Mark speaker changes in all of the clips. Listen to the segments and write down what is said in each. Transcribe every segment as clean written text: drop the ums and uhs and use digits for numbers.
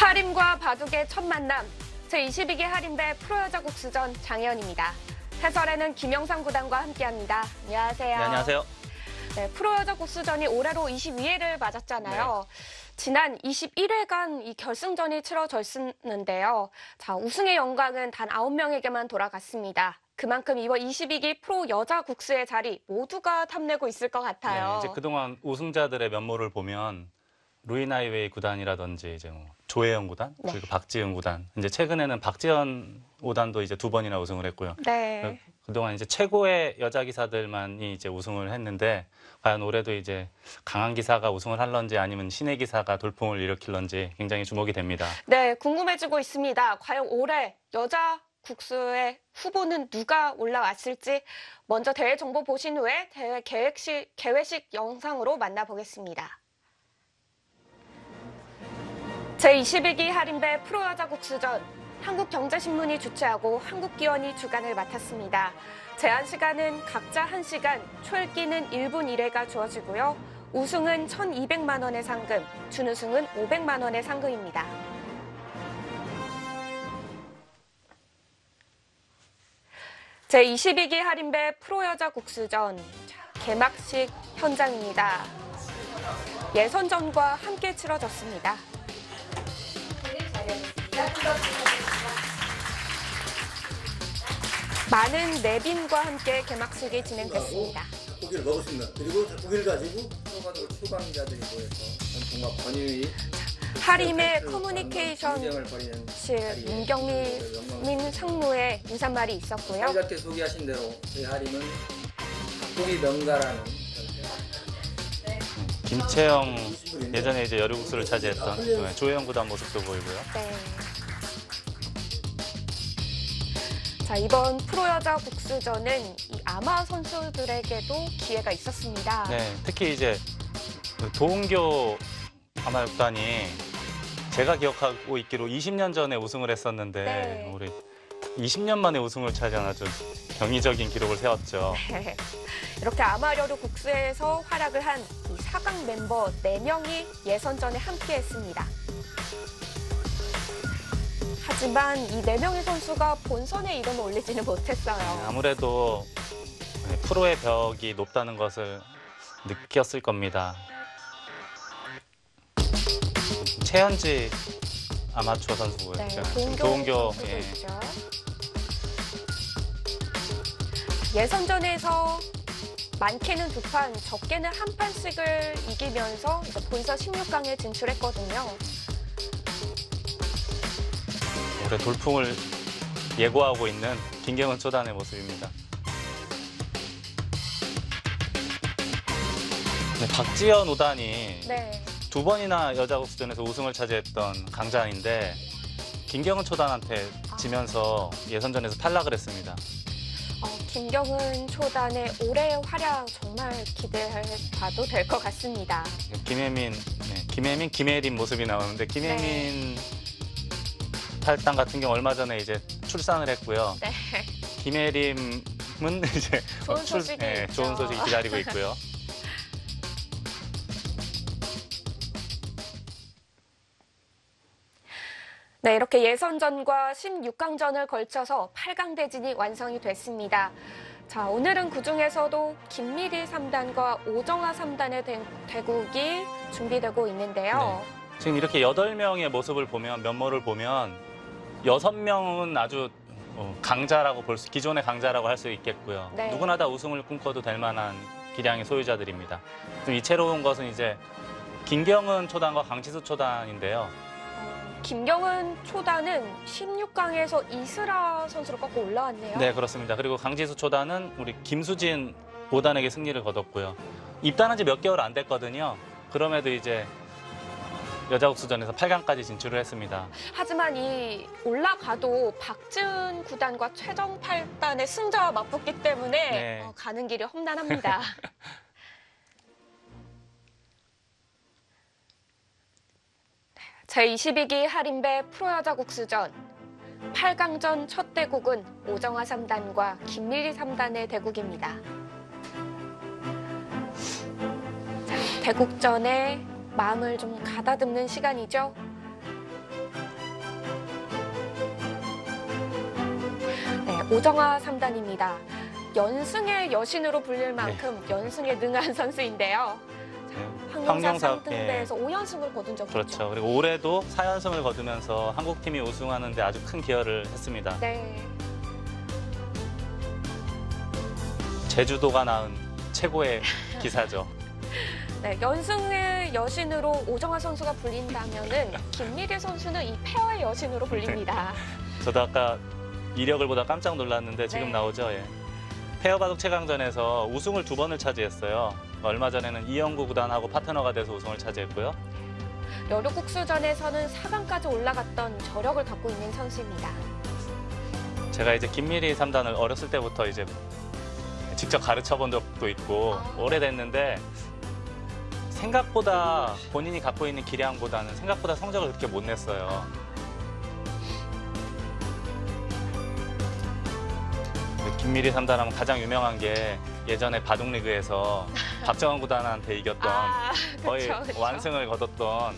Speaker 1: 하림과 바둑의 첫 만남, 제22기 하림배 프로여자 국수전 장혜연입니다. 해설에는 김영상 구단과 함께합니다. 안녕하세요.
Speaker 2: 네, 안녕하세요.
Speaker 1: 네, 프로여자 국수전이 올해로 22회를 맞았잖아요. 네. 지난 21회간 이 결승전이 치러졌는데요. 자, 우승의 영광은 단 9명에게만 돌아갔습니다. 그만큼 이번 22기 프로 여자 국수의 자리 모두가 탐내고 있을 것 같아요.
Speaker 2: 네, 이제 그동안 우승자들의 면모를 보면 루이나이웨이 구단이라든지 이제 조혜영 구단,
Speaker 1: 네.
Speaker 2: 그리고 박지은 구단, 이제 최근에는 박지연 5단도 이제 2번이나 우승을 했고요.
Speaker 1: 네.
Speaker 2: 그동안 이제 최고의 여자 기사들만이 이제 우승을 했는데 과연 올해도 이제 강한 기사가 우승을 할런지 아니면 신의 기사가 돌풍을 일으킬런지 굉장히 주목이 됩니다.
Speaker 1: 네, 궁금해지고 있습니다. 과연 올해 여자 국수의 후보는 누가 올라왔을지 먼저 대회 정보 보신 후에 대회 개회식 영상으로 만나보겠습니다. 제22기 하림배 프로여자 국수전, 한국경제신문이 주최하고 한국기원이 주관을 맡았습니다. 제한 시간은 각자 1시간, 초읽기는 1분 1회가 주어지고요. 우승은 1,200만 원의 상금, 준우승은 500만 원의 상금입니다. 제22기 하림배 프로여자 국수전, 개막식 현장입니다. 예선전과 함께 치러졌습니다. 많은 내빈과 함께 개막식이 진행됐습니다.
Speaker 3: 닭고기를 먹었습니다. 그리고 닭고기를 가지고 소방자들이 모여서 정말 권유의
Speaker 1: 하림의 커뮤니케이션실 문경민 상무의 인사말이 있었고요.
Speaker 3: 이렇게 소개하신 대로 저희 하림은 닭고기 명가라는
Speaker 2: 김채영 예전에 이제 여류국수를 차지했던 조혜영 구단 모습도 보이고요.
Speaker 1: 네. 자, 이번 프로여자 국수전은 이 아마 선수들에게도 기회가 있었습니다.
Speaker 2: 네, 특히 이제 도은교 아마 구단이 제가 기억하고 있기로 20년 전에 우승을 했었는데
Speaker 1: 네.
Speaker 2: 우리 20년 만에 우승을 차지한 아주 경이적인 기록을 세웠죠.
Speaker 1: 네. 이렇게 아마려루 국수에서 활약을 한 이 4강 멤버 4명이 예선전에 함께했습니다. 하지만 이 4명의 선수가 본선에 이름을 올리지는 못했어요.
Speaker 2: 아무래도 프로의 벽이 높다는 것을 느꼈을 겁니다. 최현지 아마추어 선수고요.
Speaker 1: 네,
Speaker 2: 도은교
Speaker 1: 선수도
Speaker 2: 예.
Speaker 1: 있죠. 예선전에서 많게는 2판, 적게는 1판씩을 이기면서 이제 본선 16강에 진출했거든요.
Speaker 2: 올해 돌풍을 예고하고 있는 김경은 초단의 모습입니다. 네, 박지연 5단이
Speaker 1: 네.
Speaker 2: 2번이나 여자 국수전에서 우승을 차지했던 강자인데 김경은 초단한테 지면서 예선전에서 탈락을 했습니다.
Speaker 1: 김경은 초단의 올해의 활약 정말 기대해봐도 될 것 같습니다.
Speaker 2: 김혜린 모습이 나오는데 김혜민 탈당 같은 경우 얼마 전에 이제 출산을 했고요.
Speaker 1: 네.
Speaker 2: 김혜림은 이제
Speaker 1: 좋은 소식이 있죠.
Speaker 2: 좋은 소식이 기다리고 있고요.
Speaker 1: 네, 이렇게 예선전과 16강전을 걸쳐서 8강 대진이 완성이 됐습니다. 자, 오늘은 그중에서도 김미리 3단과 오정아 3단의 대국이 준비되고 있는데요.
Speaker 2: 네. 지금 이렇게 8명의 모습을 보면, 면모를 보면 6명은 아주 강자라고 기존의 강자라고 할 수 있겠고요.
Speaker 1: 네.
Speaker 2: 누구나 다 우승을 꿈꿔도 될 만한 기량의 소유자들입니다. 좀 이채로운 것은 이제 김경은 초단과 강지수 초단인데요.
Speaker 1: 김경은 초단은 16강에서 이슬아 선수를 꺾고 올라왔네요.
Speaker 2: 네, 그렇습니다. 그리고 강지수 초단은 우리 김수진 5단에게 승리를 거뒀고요. 입단한 지 몇 개월 안 됐거든요. 그럼에도 이제 여자국수전에서 8강까지 진출을 했습니다.
Speaker 1: 하지만 이 올라가도 박지은 구단과 최정 8단의 승자와 맞붙기 때문에
Speaker 2: 네.
Speaker 1: 가는 길이 험난합니다. 제22기 하림배 프로여자 국수전 8강전 첫 대국은 오정아 3단과 김미리 3단의 대국입니다. 자, 대국전에 마음을 좀 가다듬는 시간이죠. 오정화 3단입니다. 연승의 여신으로 불릴 만큼 연승에 능한 선수인데요. 황경사 3등대에서 5연승을 거둔 적이
Speaker 2: 그렇죠.
Speaker 1: 있죠.
Speaker 2: 그리고 올해도 4연승을 거두면서 한국팀이 우승하는 데 아주 큰 기여를 했습니다.
Speaker 1: 네.
Speaker 2: 제주도가 낳은 최고의 기사죠.
Speaker 1: 네, 연승의 여신으로 오정화 선수가 불린다면은 김미리 선수는 이 페어의 여신으로 불립니다.
Speaker 2: 저도 아까 이력을 보다 깜짝 놀랐는데 지금
Speaker 1: 네.
Speaker 2: 나오죠. 예. 페어 바둑 최강전에서 우승을 2번을 차지했어요. 얼마 전에는 이영구 구단하고 파트너가 돼서 우승을 차지했고요.
Speaker 1: 여류국수전에서는 4강까지 올라갔던 저력을 갖고 있는 선수입니다.
Speaker 2: 제가 이제 김미리 3단을 어렸을 때부터 이제 직접 가르쳐 본 적도 있고 오래됐는데 생각보다 본인이 갖고 있는 기량보다는 생각보다 성적을 그렇게 못 냈어요. 김미리 3단하면 가장 유명한 게 예전에 바둑리그에서 박정원 구단한테 이겼던 거의
Speaker 1: 그쵸.
Speaker 2: 완승을 거뒀던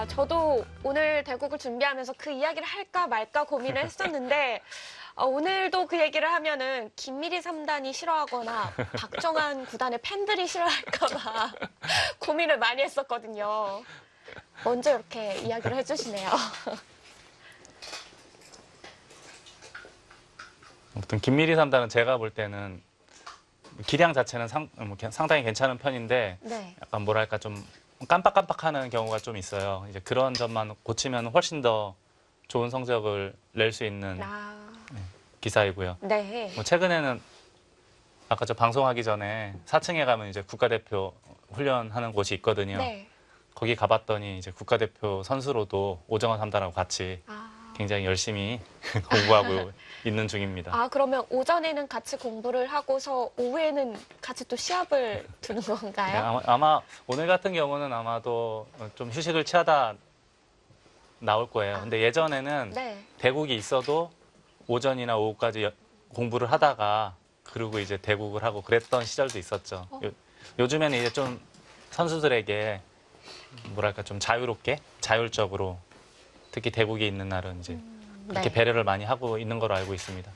Speaker 1: 저도 오늘 대국을 준비하면서 그 이야기를 할까 말까 고민을 했었는데 오늘도 그 얘기를 하면은 김미리 3단이 싫어하거나 박정환 구단의 팬들이 싫어할까 봐 고민을 많이 했었거든요. 먼저 이렇게 이야기를 해주시네요.
Speaker 2: 아무튼 김미리 3단은 제가 볼 때는 기량 자체는 상당히 괜찮은 편인데
Speaker 1: 네.
Speaker 2: 약간 뭐랄까 좀 깜빡깜빡하는 경우가 좀 있어요. 이제 그런 점만 고치면 훨씬 더 좋은 성적을 낼 수 있는 기사이고요.
Speaker 1: 네.
Speaker 2: 뭐 최근에는 아까 저 방송하기 전에 4층에 가면 이제 국가대표 훈련하는 곳이 있거든요.
Speaker 1: 네.
Speaker 2: 거기 가봤더니 이제 국가대표 선수로도 오정화 3단하고 같이 굉장히 열심히 공부하고 있는 중입니다.
Speaker 1: 그러면 오전에는 같이 공부를 하고서 오후에는 같이 또 시합을 두는
Speaker 2: 네,
Speaker 1: 건가요?
Speaker 2: 아마 오늘 같은 경우는 아마도 좀 휴식을 취하다 나올 거예요. 근데 예전에는
Speaker 1: 네.
Speaker 2: 대국이 있어도 오전이나 오후까지 공부를 하다가 그리고 이제 대국을 하고 그랬던 시절도 있었죠. 요즘에는 이제 좀 선수들에게 뭐랄까 좀 자유롭게 자율적으로 특히 대국이 있는 날은 이제 그렇게
Speaker 1: 네.
Speaker 2: 배려를 많이 하고 있는 걸로 알고 있습니다.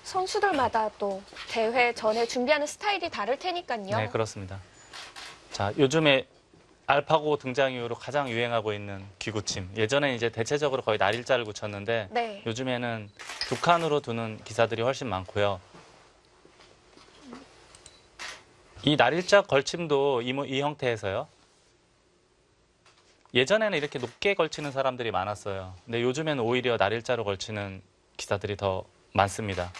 Speaker 1: 선수들마다 또 대회 전에 준비하는 스타일이 다를 테니까요.
Speaker 2: 네, 그렇습니다. 자, 요즘에 알파고 등장 이후로 가장 유행하고 있는 귀구침. 예전에는 이제 대체적으로 거의 날일자를 굳혔는데
Speaker 1: 네.
Speaker 2: 요즘에는 두 칸으로 두는 기사들이 훨씬 많고요. 이 날일자 걸침도 이 형태에서요. 예전에는 이렇게 높게 걸치는 사람들이 많았어요. 근데 요즘에는 오히려 날일자로 걸치는 기사들이 더 많습니다.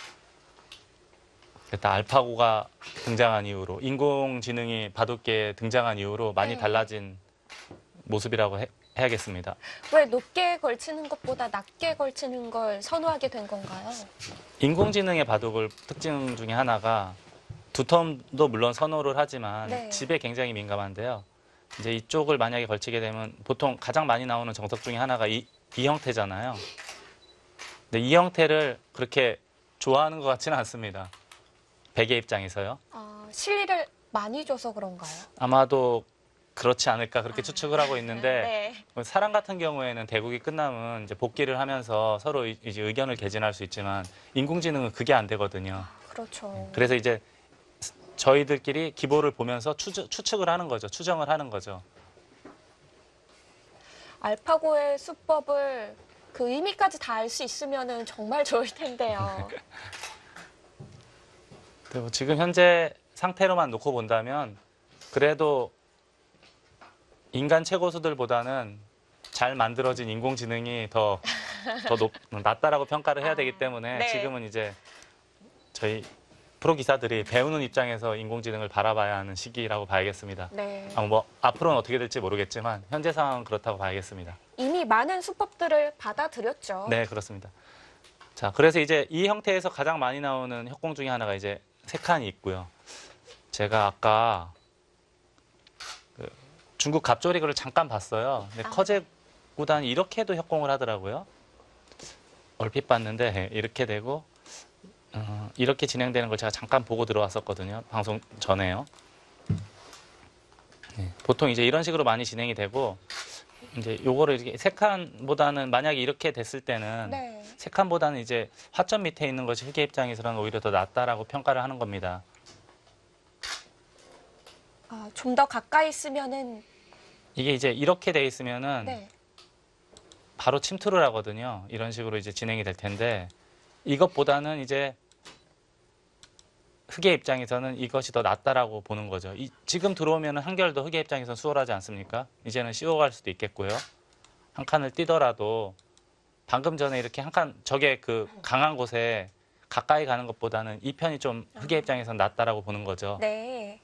Speaker 2: 일단 알파고가 등장한 이후로 인공지능이 바둑계에 등장한 이후로 많이
Speaker 1: 네.
Speaker 2: 달라진 모습이라고 해야겠습니다.
Speaker 1: 왜 높게 걸치는 것보다 낮게 걸치는 걸 선호하게 된 건가요?
Speaker 2: 인공지능의 바둑을 특징 중에 하나가 두텀도 물론 선호를 하지만
Speaker 1: 네.
Speaker 2: 집에 굉장히 민감한데요. 이제 이쪽을 만약에 걸치게 되면 보통 가장 많이 나오는 정석 중에 하나가 이 형태잖아요. 근데 이 형태를 그렇게 좋아하는 것 같지는 않습니다. 백의 입장에서요.
Speaker 1: 실리를 많이 줘서 그런가요?
Speaker 2: 아마도 그렇지 않을까 그렇게 추측을 하고 있는데
Speaker 1: 네.
Speaker 2: 사람 같은 경우에는 대국이 끝나면 이제 복귀를 하면서 서로 이제 의견을 개진할 수 있지만 인공지능은 그게 안 되거든요.
Speaker 1: 그렇죠.
Speaker 2: 그래서 이제 저희들끼리 기보를 보면서 추측을 하는 거죠. 추정을 하는 거죠.
Speaker 1: 알파고의 수법을 그 의미까지 다 알 수 있으면 정말 좋을 텐데요.
Speaker 2: 그리고 지금 현재 상태로만 놓고 본다면 그래도 인간 최고수들보다는 잘 만들어진 인공지능이 더 낫다라고 평가를 해야 되기 때문에
Speaker 1: 네.
Speaker 2: 지금은 이제 저희 프로 기사들이 배우는 입장에서 인공지능을 바라봐야 하는 시기라고 봐야겠습니다.
Speaker 1: 네.
Speaker 2: 뭐 앞으로는 어떻게 될지 모르겠지만 현재 상황은 그렇다고 봐야겠습니다.
Speaker 1: 이미 많은 수법들을 받아들였죠.
Speaker 2: 네, 그렇습니다. 자, 그래서 이제 이 형태에서 가장 많이 나오는 협공 중에 하나가 이제 세 칸이 있고요. 제가 아까 중국 갑조리그를 잠깐 봤어요. 근데 커제 구단이 이렇게도 협공을 하더라고요. 얼핏 봤는데 이렇게 되고 이렇게 진행되는 걸 제가 잠깐 보고 들어왔었거든요. 방송 전에요. 네, 보통 이제 이런 식으로 많이 진행이 되고 이제 요거를 이렇게 세 칸보다는 만약에 이렇게 됐을 때는
Speaker 1: 네.
Speaker 2: 세 칸보다는 이제 화점 밑에 있는 것이 흑의 입장에서는 오히려 더 낫다라고 평가를 하는 겁니다.
Speaker 1: 아, 좀 더 가까이 쓰면은
Speaker 2: 이게 이제 이렇게 돼 있으면은
Speaker 1: 네.
Speaker 2: 바로 침투를 하거든요. 이런 식으로 이제 진행이 될 텐데 이것보다는 이제 흑의 입장에서는 이것이 더 낫다라고 보는 거죠. 지금 들어오면 한결도 흑의 입장에서는 수월하지 않습니까? 이제는 씌워갈 수도 있겠고요. 한 칸을 뛰더라도 방금 전에 이렇게 한 칸 저게 그 강한 곳에 가까이 가는 것보다는 이 편이 좀 흑의 입장에서는 낫다라고 보는 거죠.
Speaker 1: 네.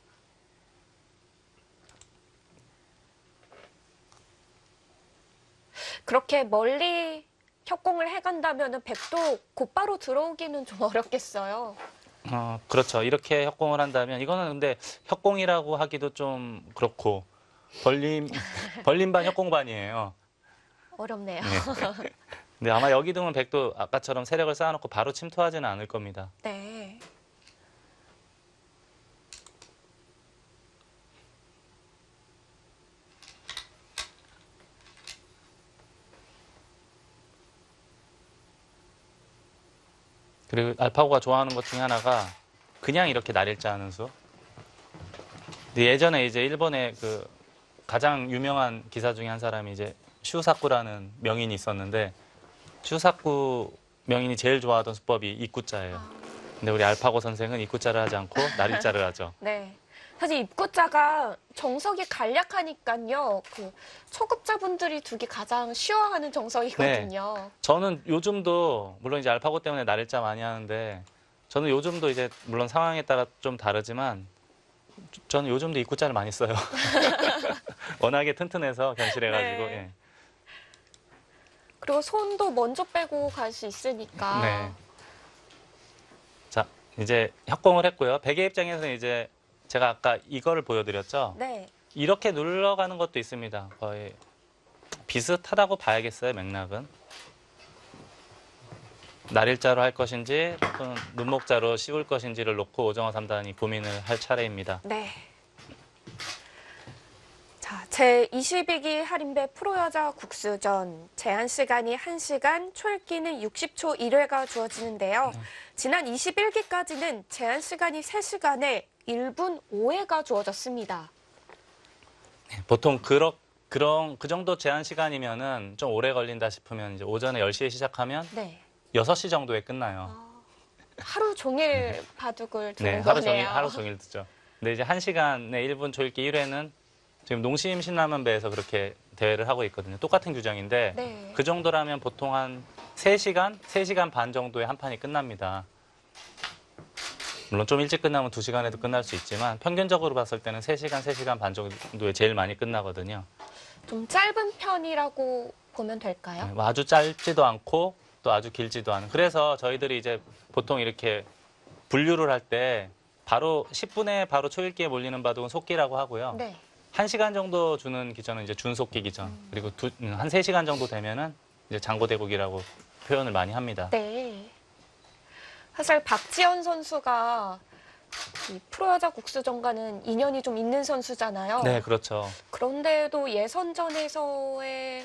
Speaker 1: 그렇게 멀리 협공을 해간다면은 백도 곧바로 들어오기는 좀 어렵겠어요.
Speaker 2: 그렇죠. 이렇게 협공을 한다면 이거는 근데 협공이라고 하기도 좀 그렇고 벌림반 협공반이에요.
Speaker 1: 어렵네요.
Speaker 2: 네. 근데 아마 여기 두면 백도 아까처럼 세력을 쌓아놓고 바로 침투하지는 않을 겁니다.
Speaker 1: 네.
Speaker 2: 그리고 알파고가 좋아하는 것 중에 하나가 그냥 이렇게 날일자 하는 수. 근데 예전에 이제 일본의 그 가장 유명한 기사 중에 한 사람이 이제 슈사쿠라는 명인이 있었는데 슈사쿠 명인이 제일 좋아하던 수법이 입구자예요. 근데 우리 알파고 선생은 입구자를 하지 않고 날일자를 하죠.
Speaker 1: 네. 사실 입구자가 정석이 간략하니까요. 그 초급자분들이 두기 가장 쉬워하는 정석이거든요.
Speaker 2: 저는 요즘도 물론 이제 알파고 때문에 날일자 많이 하는데 저는 요즘도 이제 물론 상황에 따라 좀 다르지만 저는 요즘도 입구자를 많이 써요. 워낙에 튼튼해서 견실해가지고.
Speaker 1: 네.
Speaker 2: 예.
Speaker 1: 그리고 손도 먼저 빼고 갈 수 있으니까.
Speaker 2: 네. 자, 이제 협공을 했고요. 백의 입장에서는 이제 제가 아까 이거를 보여드렸죠.
Speaker 1: 네.
Speaker 2: 이렇게 눌러가는 것도 있습니다. 거의 비슷하다고 봐야겠어요, 맥락은. 날일자로 할 것인지 또는 눈목자로 씌울 것인지를 놓고 오정화 3단이 고민을 할 차례입니다.
Speaker 1: 네. 자, 제22기 할인배 프로여자 국수전 제한 시간이 1시간, 초읽기는 60초 1회가 주어지는데요. 지난 21기까지는 제한 시간이 3시간에 1분 5회가 주어졌습니다.
Speaker 2: 보통 그 정도 제한 시간이면은 좀 오래 걸린다 싶으면 이제 오전에 10시에 시작하면
Speaker 1: 네.
Speaker 2: 6시 정도에 끝나요.
Speaker 1: 하루 종일 바둑을 두는
Speaker 2: 네,
Speaker 1: 거네요.
Speaker 2: 하루 종일 듣죠. 근데 이제 1시간에 1분 초읽기 1회는 지금 농심 신라면배에서 그렇게 대회를 하고 있거든요. 똑같은 규정인데
Speaker 1: 네.
Speaker 2: 그 정도라면 보통 한 3시간 반 정도에 한 판이 끝납니다. 물론 좀 일찍 끝나면 2시간에도 끝날 수 있지만 평균적으로 봤을 때는 3시간 반 정도에 제일 많이 끝나거든요.
Speaker 1: 좀 짧은 편이라고 보면 될까요?
Speaker 2: 뭐 아주 짧지도 않고 또 아주 길지도 않은. 그래서 저희들이 이제 보통 이렇게 분류를 할 때 바로 10분에 바로 초읽기에 몰리는 바둑은 속기라고 하고요.
Speaker 1: 네.
Speaker 2: 1시간 정도 주는 기전은 이제 준속기 기전. 그리고 한 3시간 정도 되면은 이제 장고대국이라고 표현을 많이 합니다.
Speaker 1: 네. 사실 박지현 선수가 이 프로여자 국수전과는 인연이 좀 있는 선수잖아요.
Speaker 2: 네, 그렇죠.
Speaker 1: 그런데도 예선전에서의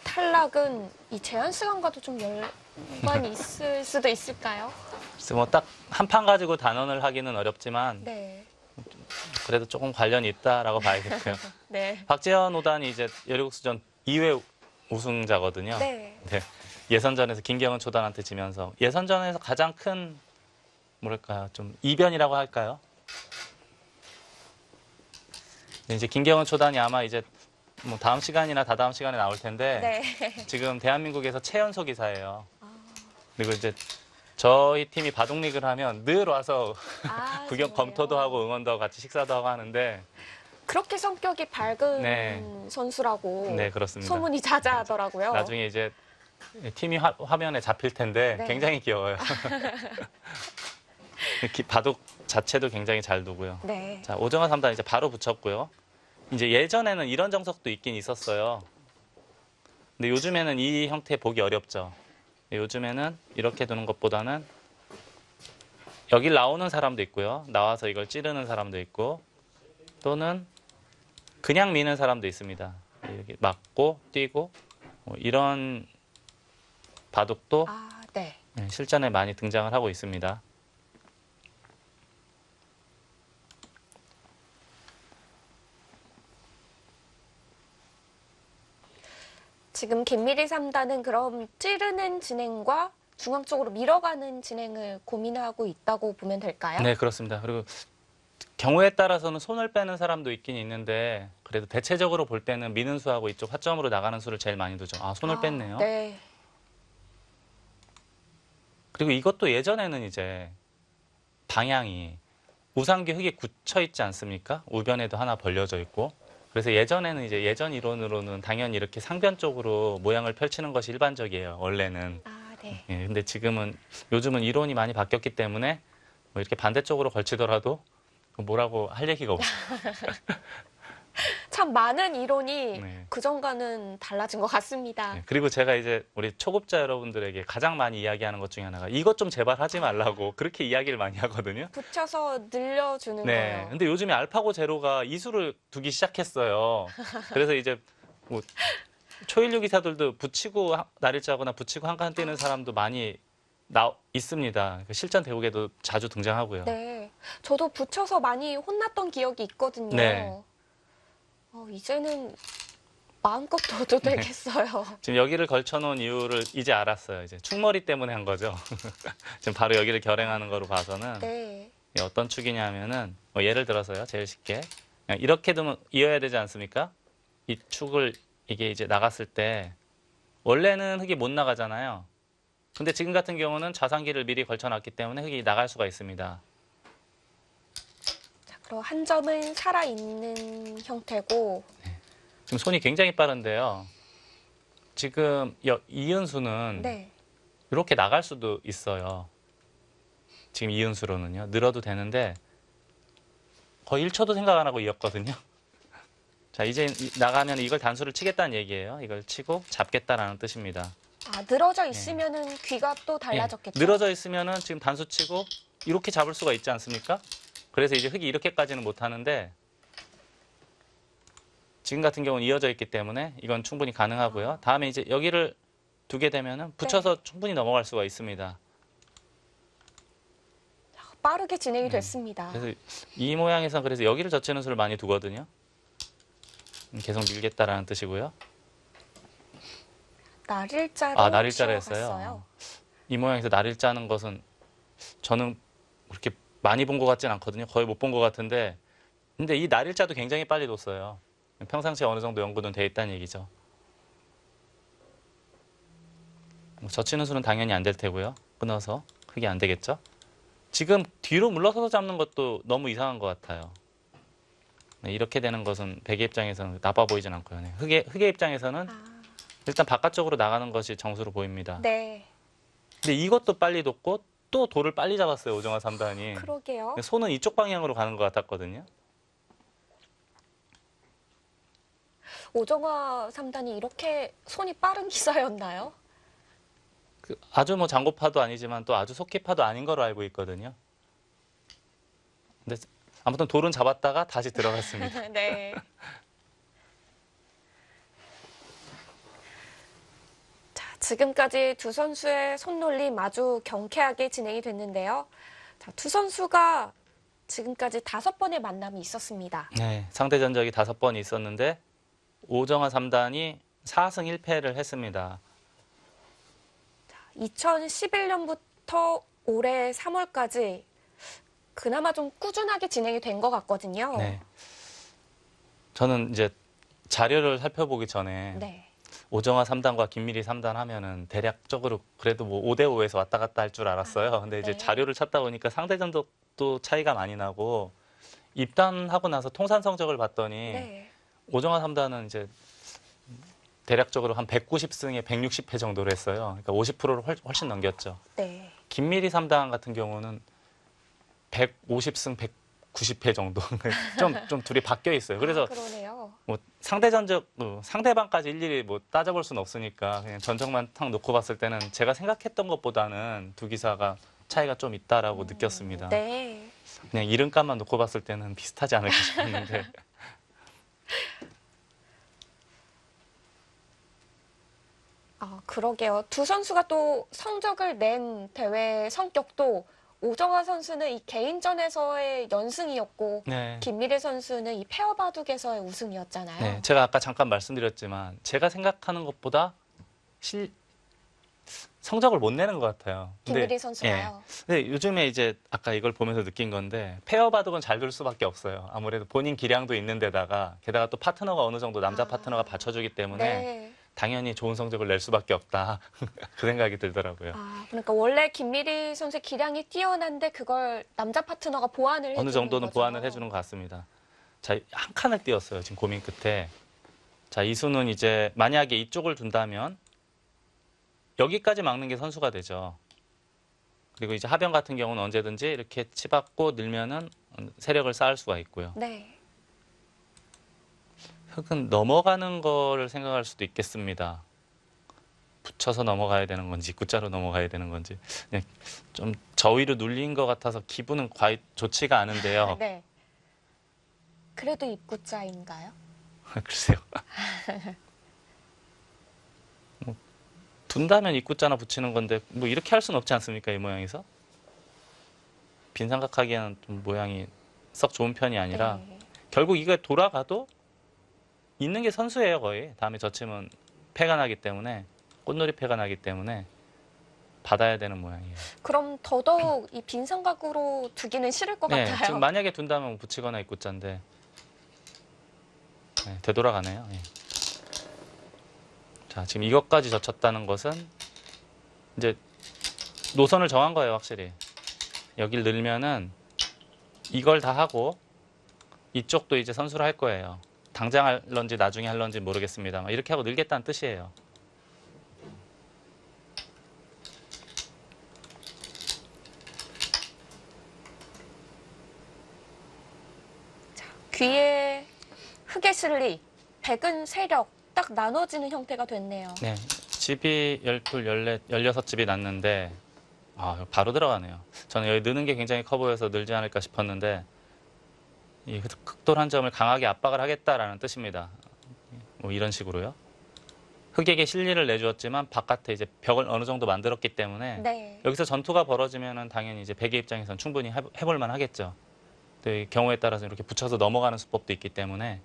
Speaker 1: 탈락은 이 제한 시간과도 좀 연관이 있을 수도 있을까요?
Speaker 2: 그래서 뭐 딱 한 판 가지고 단언을 하기는 어렵지만
Speaker 1: 네.
Speaker 2: 그래도 조금 관련이 있다라고 봐야겠고요.
Speaker 1: 네.
Speaker 2: 박지현 5단이 이제 여리국수전 2회 우승자거든요.
Speaker 1: 네.
Speaker 2: 네. 예선전에서 김경은 초단한테 지면서 예선전에서 가장 큰 뭐랄까요, 좀 이변이라고 할까요? 이제 김경은 초단이 아마 이제 뭐 다음 시간이나 다다음 시간에 나올 텐데
Speaker 1: 네.
Speaker 2: 지금 대한민국에서 최연소 기사예요. 그리고 이제 저희 팀이 바둑리그를 하면 늘 와서
Speaker 1: 아,
Speaker 2: 구경
Speaker 1: 정말요?
Speaker 2: 검토도 하고 응원도 하고 같이 식사도 하고 하는데
Speaker 1: 그렇게 성격이 밝은
Speaker 2: 네.
Speaker 1: 선수라고
Speaker 2: 네, 그렇습니다.
Speaker 1: 소문이 자자하더라고요.
Speaker 2: 나중에 이제 팀이 화면에 잡힐 텐데
Speaker 1: 네.
Speaker 2: 굉장히 귀여워요. 바둑 자체도 굉장히 잘 두고요.
Speaker 1: 네.
Speaker 2: 자, 오정화 3단 이제 바로 붙였고요. 이제 예전에는 이런 정석도 있긴 있었어요. 근데 요즘에는 이 형태 보기 어렵죠. 요즘에는 이렇게 두는 것보다는 여길 나오는 사람도 있고요. 나와서 이걸 찌르는 사람도 있고 또는 그냥 미는 사람도 있습니다. 이렇게 맞고 뛰고 이런 바둑도
Speaker 1: 아, 네.
Speaker 2: 실전에 많이 등장을 하고 있습니다.
Speaker 1: 지금 김미리 3단은 그럼 찌르는 진행과 중앙 쪽으로 밀어가는 진행을 고민하고 있다고 보면 될까요?
Speaker 2: 네, 그렇습니다. 그리고 경우에 따라서는 손을 빼는 사람도 있긴 있는데 그래도 대체적으로 볼 때는 미는 수하고 이쪽 화점으로 나가는 수를 제일 많이 두죠. 아, 손을 뺐네요.
Speaker 1: 네.
Speaker 2: 그리고 이것도 예전에는 이제 방향이 우상기 흙이 굳혀 있지 않습니까? 우변에도 하나 벌려져 있고. 그래서 예전에는 이제 예전 이론으로는 당연히 이렇게 상변 쪽으로 모양을 펼치는 것이 일반적이에요. 원래는.
Speaker 1: 아, 네.
Speaker 2: 예, 근데 요즘은 이론이 많이 바뀌었기 때문에 뭐 이렇게 반대쪽으로 걸치더라도 뭐라고 할 얘기가 없어요.
Speaker 1: 참 많은 이론이
Speaker 2: 네.
Speaker 1: 그전과는 달라진 것 같습니다.
Speaker 2: 네, 그리고 제가 이제 우리 초급자 여러분들에게 가장 많이 이야기하는 것 중에 하나가 이것 좀 제발 하지 말라고 그렇게 이야기를 많이 하거든요.
Speaker 1: 붙여서 늘려주는
Speaker 2: 네.
Speaker 1: 거예요.
Speaker 2: 근데 요즘에 알파고 제로가 이수를 두기 시작했어요. 그래서 이제 뭐 초일류 기사들도 붙이고 날일자거나 붙이고 한칸 뛰는 사람도 많이 있습니다. 실전 대국에도 자주 등장하고요.
Speaker 1: 네. 저도 붙여서 많이 혼났던 기억이 있거든요.
Speaker 2: 네.
Speaker 1: 이제는 마음껏 둬도 되겠어요.
Speaker 2: 지금 여기를 걸쳐놓은 이유를 이제 알았어요. 이제 축머리 때문에 한 거죠. 지금 바로 여기를 결행하는 거로 봐서는
Speaker 1: 네.
Speaker 2: 어떤 축이냐면은 예를 들어서요. 제일 쉽게 그냥 이렇게 두면 이어야 되지 않습니까? 이 축을 이게 이제 나갔을 때 원래는 흙이 못 나가잖아요. 근데 지금 같은 경우는 좌상기를 미리 걸쳐놨기 때문에 흙이 나갈 수가 있습니다.
Speaker 1: 자, 그럼 한 점은 살아있는 형태고,
Speaker 2: 지금 손이 굉장히 빠른데요. 지금 이은수는
Speaker 1: 네.
Speaker 2: 이렇게 나갈 수도 있어요. 지금 이은수로는요. 늘어도 되는데 거의 1초도 생각 안 하고 이었거든요. 자, 이제 나가면 이걸 단수를 치겠다는 얘기예요. 이걸 치고 잡겠다라는 뜻입니다.
Speaker 1: 아, 늘어져 있으면은 귀가 또 달라졌겠죠?
Speaker 2: 늘어져 있으면은 지금 단수 치고 이렇게 잡을 수가 있지 않습니까? 그래서 이제 흙이 이렇게까지는 못 하는데 지금 같은 경우는 이어져 있기 때문에 이건 충분히 가능하고요. 다음에 이제 여기를 두게 되면은 붙여서 충분히 넘어갈 수가 있습니다.
Speaker 1: 빠르게 진행이 됐습니다.
Speaker 2: 그래서 이 모양에서 그래서 여기를 젖히는 수를 많이 두거든요. 계속 밀겠다라는 뜻이고요.
Speaker 1: 날일자로
Speaker 2: 날일자로
Speaker 1: 치워갔어요.
Speaker 2: 했어요. 이 모양에서 날일자 하는 것은 저는 그렇게 많이 본 것 같진 않거든요. 거의 못 본 것 같은데 근데 이 날일자도 굉장히 빨리 뒀어요. 평상시에 어느 정도 연구는 돼 있다는 얘기죠. 젖히는 수는 당연히 안 될 테고요. 끊어서 크게 안 되겠죠. 지금 뒤로 물러서서 잡는 것도 너무 이상한 것 같아요. 네, 이렇게 되는 것은 백의 입장에서는 나빠 보이진 않고요. 네, 흑의 입장에서는 일단 바깥쪽으로 나가는 것이 정수로 보입니다.
Speaker 1: 네.
Speaker 2: 근데 이것도 빨리 뒀고 또 돌을 빨리 잡았어요. 오정화 3단이.
Speaker 1: 그러게요.
Speaker 2: 손은 이쪽 방향으로 가는 것 같았거든요.
Speaker 1: 오정화 3단이 이렇게 손이 빠른 기사였나요?
Speaker 2: 아주 뭐 장고파도 아니지만 또 아주 속기파도 아닌 거로 알고 있거든요. 근데 아무튼 돌은 잡았다가 다시 들어갔습니다.
Speaker 1: 네. 자, 지금까지 두 선수의 손놀림 아주 경쾌하게 진행이 됐는데요. 자, 두 선수가 지금까지 5번의 만남이 있었습니다.
Speaker 2: 네, 상대 전적이 5번이 있었는데 오정화 3단이 4승 1패를 했습니다.
Speaker 1: 2011년부터 올해 3월까지 그나마 좀 꾸준하게 진행이 된 것 같거든요.
Speaker 2: 네. 저는 이제 자료를 살펴보기 전에
Speaker 1: 네.
Speaker 2: 오정화 3단과 김미리 3단 하면은 대략적으로 그래도 뭐 5대5에서 왔다 갔다 할 줄 알았어요. 근데 이제
Speaker 1: 네.
Speaker 2: 자료를 찾다 보니까 상대 전적도 차이가 많이 나고 입단하고 나서 통산 성적을 봤더니
Speaker 1: 네.
Speaker 2: 오정화 3단은 이제 대략적으로 한 190승에 160패 정도로 했어요. 그러니까 50%를 훨씬 넘겼죠.
Speaker 1: 네.
Speaker 2: 김미리 3단 같은 경우는 150승 190패 정도. 좀 둘이 바뀌어 있어요. 그래서
Speaker 1: 그러네요.
Speaker 2: 뭐 상대 전적 상대방까지 일일이 뭐 따져볼 수는 없으니까 그냥 전적만 탁 놓고 봤을 때는 제가 생각했던 것보다는 두 기사가 차이가 좀 있다라고 느꼈습니다.
Speaker 1: 네.
Speaker 2: 그냥 이름값만 놓고 봤을 때는 비슷하지 않을까 싶었는데
Speaker 1: 그러게요. 두 선수가 또 성적을 낸 대회 성격도 오정화 선수는 이 개인전에서의 연승이었고
Speaker 2: 네.
Speaker 1: 김미래 선수는 이 페어 바둑에서의 우승이었잖아요.
Speaker 2: 네, 제가 아까 잠깐 말씀드렸지만 제가 생각하는 것보다 성적을 못 내는 것 같아요.
Speaker 1: 김미래 선수가요.
Speaker 2: 근데 요즘에 이제 아까 이걸 보면서 느낀 건데 페어 바둑은 잘 둘 수밖에 없어요. 아무래도 본인 기량도 있는 데다가 게다가 또 파트너가 어느 정도 남자 파트너가 받쳐주기 때문에
Speaker 1: 네.
Speaker 2: 당연히 좋은 성적을 낼 수밖에 없다. 그 생각이 들더라고요.
Speaker 1: 그러니까 원래 김미리 선수의 기량이 뛰어난데 그걸 남자 파트너가 보완을 해주는
Speaker 2: 어느 정도는
Speaker 1: 거죠.
Speaker 2: 보완을 해주는 것 같습니다. 자, 한 칸을 띄웠어요. 지금 고민 끝에. 자, 이수는 이제 만약에 이쪽을 둔다면 여기까지 막는 게 선수가 되죠. 그리고 이제 하변 같은 경우는 언제든지 이렇게 치받고 늘면은 세력을 쌓을 수가 있고요.
Speaker 1: 네.
Speaker 2: 흙은 넘어가는 거를 생각할 수도 있겠습니다. 붙여서 넘어가야 되는 건지 입구자로 넘어가야 되는 건지 그냥 좀 저위로 눌린 것 같아서 기분은 과히 좋지가 않은데요.
Speaker 1: 네. 그래도 입구자인가요?
Speaker 2: 글쎄요. 뭐, 둔다면 입구자나 붙이는 건데 뭐 이렇게 할 수는 없지 않습니까? 이 모양에서 빈삼각하기에는 좀 모양이 썩 좋은 편이 아니라
Speaker 1: 네.
Speaker 2: 결국 이거 돌아가도 있는 게 선수예요 거의. 다음에 젖히면 패가 나기 때문에 꽃놀이 패가 나기 때문에 받아야 되는 모양이에요.
Speaker 1: 그럼 더더욱 이 빈삼각으로 두기는 싫을 것
Speaker 2: 네,
Speaker 1: 같아요.
Speaker 2: 지금 만약에 둔다면 붙이거나 입구자인데 네, 되돌아가네요. 예. 자, 지금 이것까지 젖혔다는 것은 이제 노선을 정한 거예요, 확실히. 여길 늘면은 이걸 다 하고 이쪽도 이제 선수를 할 거예요. 당장 할런지 나중에 할런지 모르겠습니다만 이렇게 하고 늘겠다는 뜻이에요.
Speaker 1: 귀에 흑의 실리, 백은 세력 딱 나눠지는 형태가 됐네요.
Speaker 2: 네, 집이 12, 14, 16집이 났는데 바로 들어가네요. 저는 여기 느는 게 굉장히 커 보여서 늘지 않을까 싶었는데 이 흑돌 한 점을 강하게 압박을 하겠다라는 뜻입니다. 뭐 이런 식으로요. 흑에게 실리를 내주었지만 바깥에 이제 벽을 어느 정도 만들었기 때문에
Speaker 1: 네.
Speaker 2: 여기서 전투가 벌어지면은 당연히 이제 백의 입장에서는 충분히 해볼 만 하겠죠. 또 경우에 따라서 이렇게 붙여서 넘어가는 수법도 있기 때문에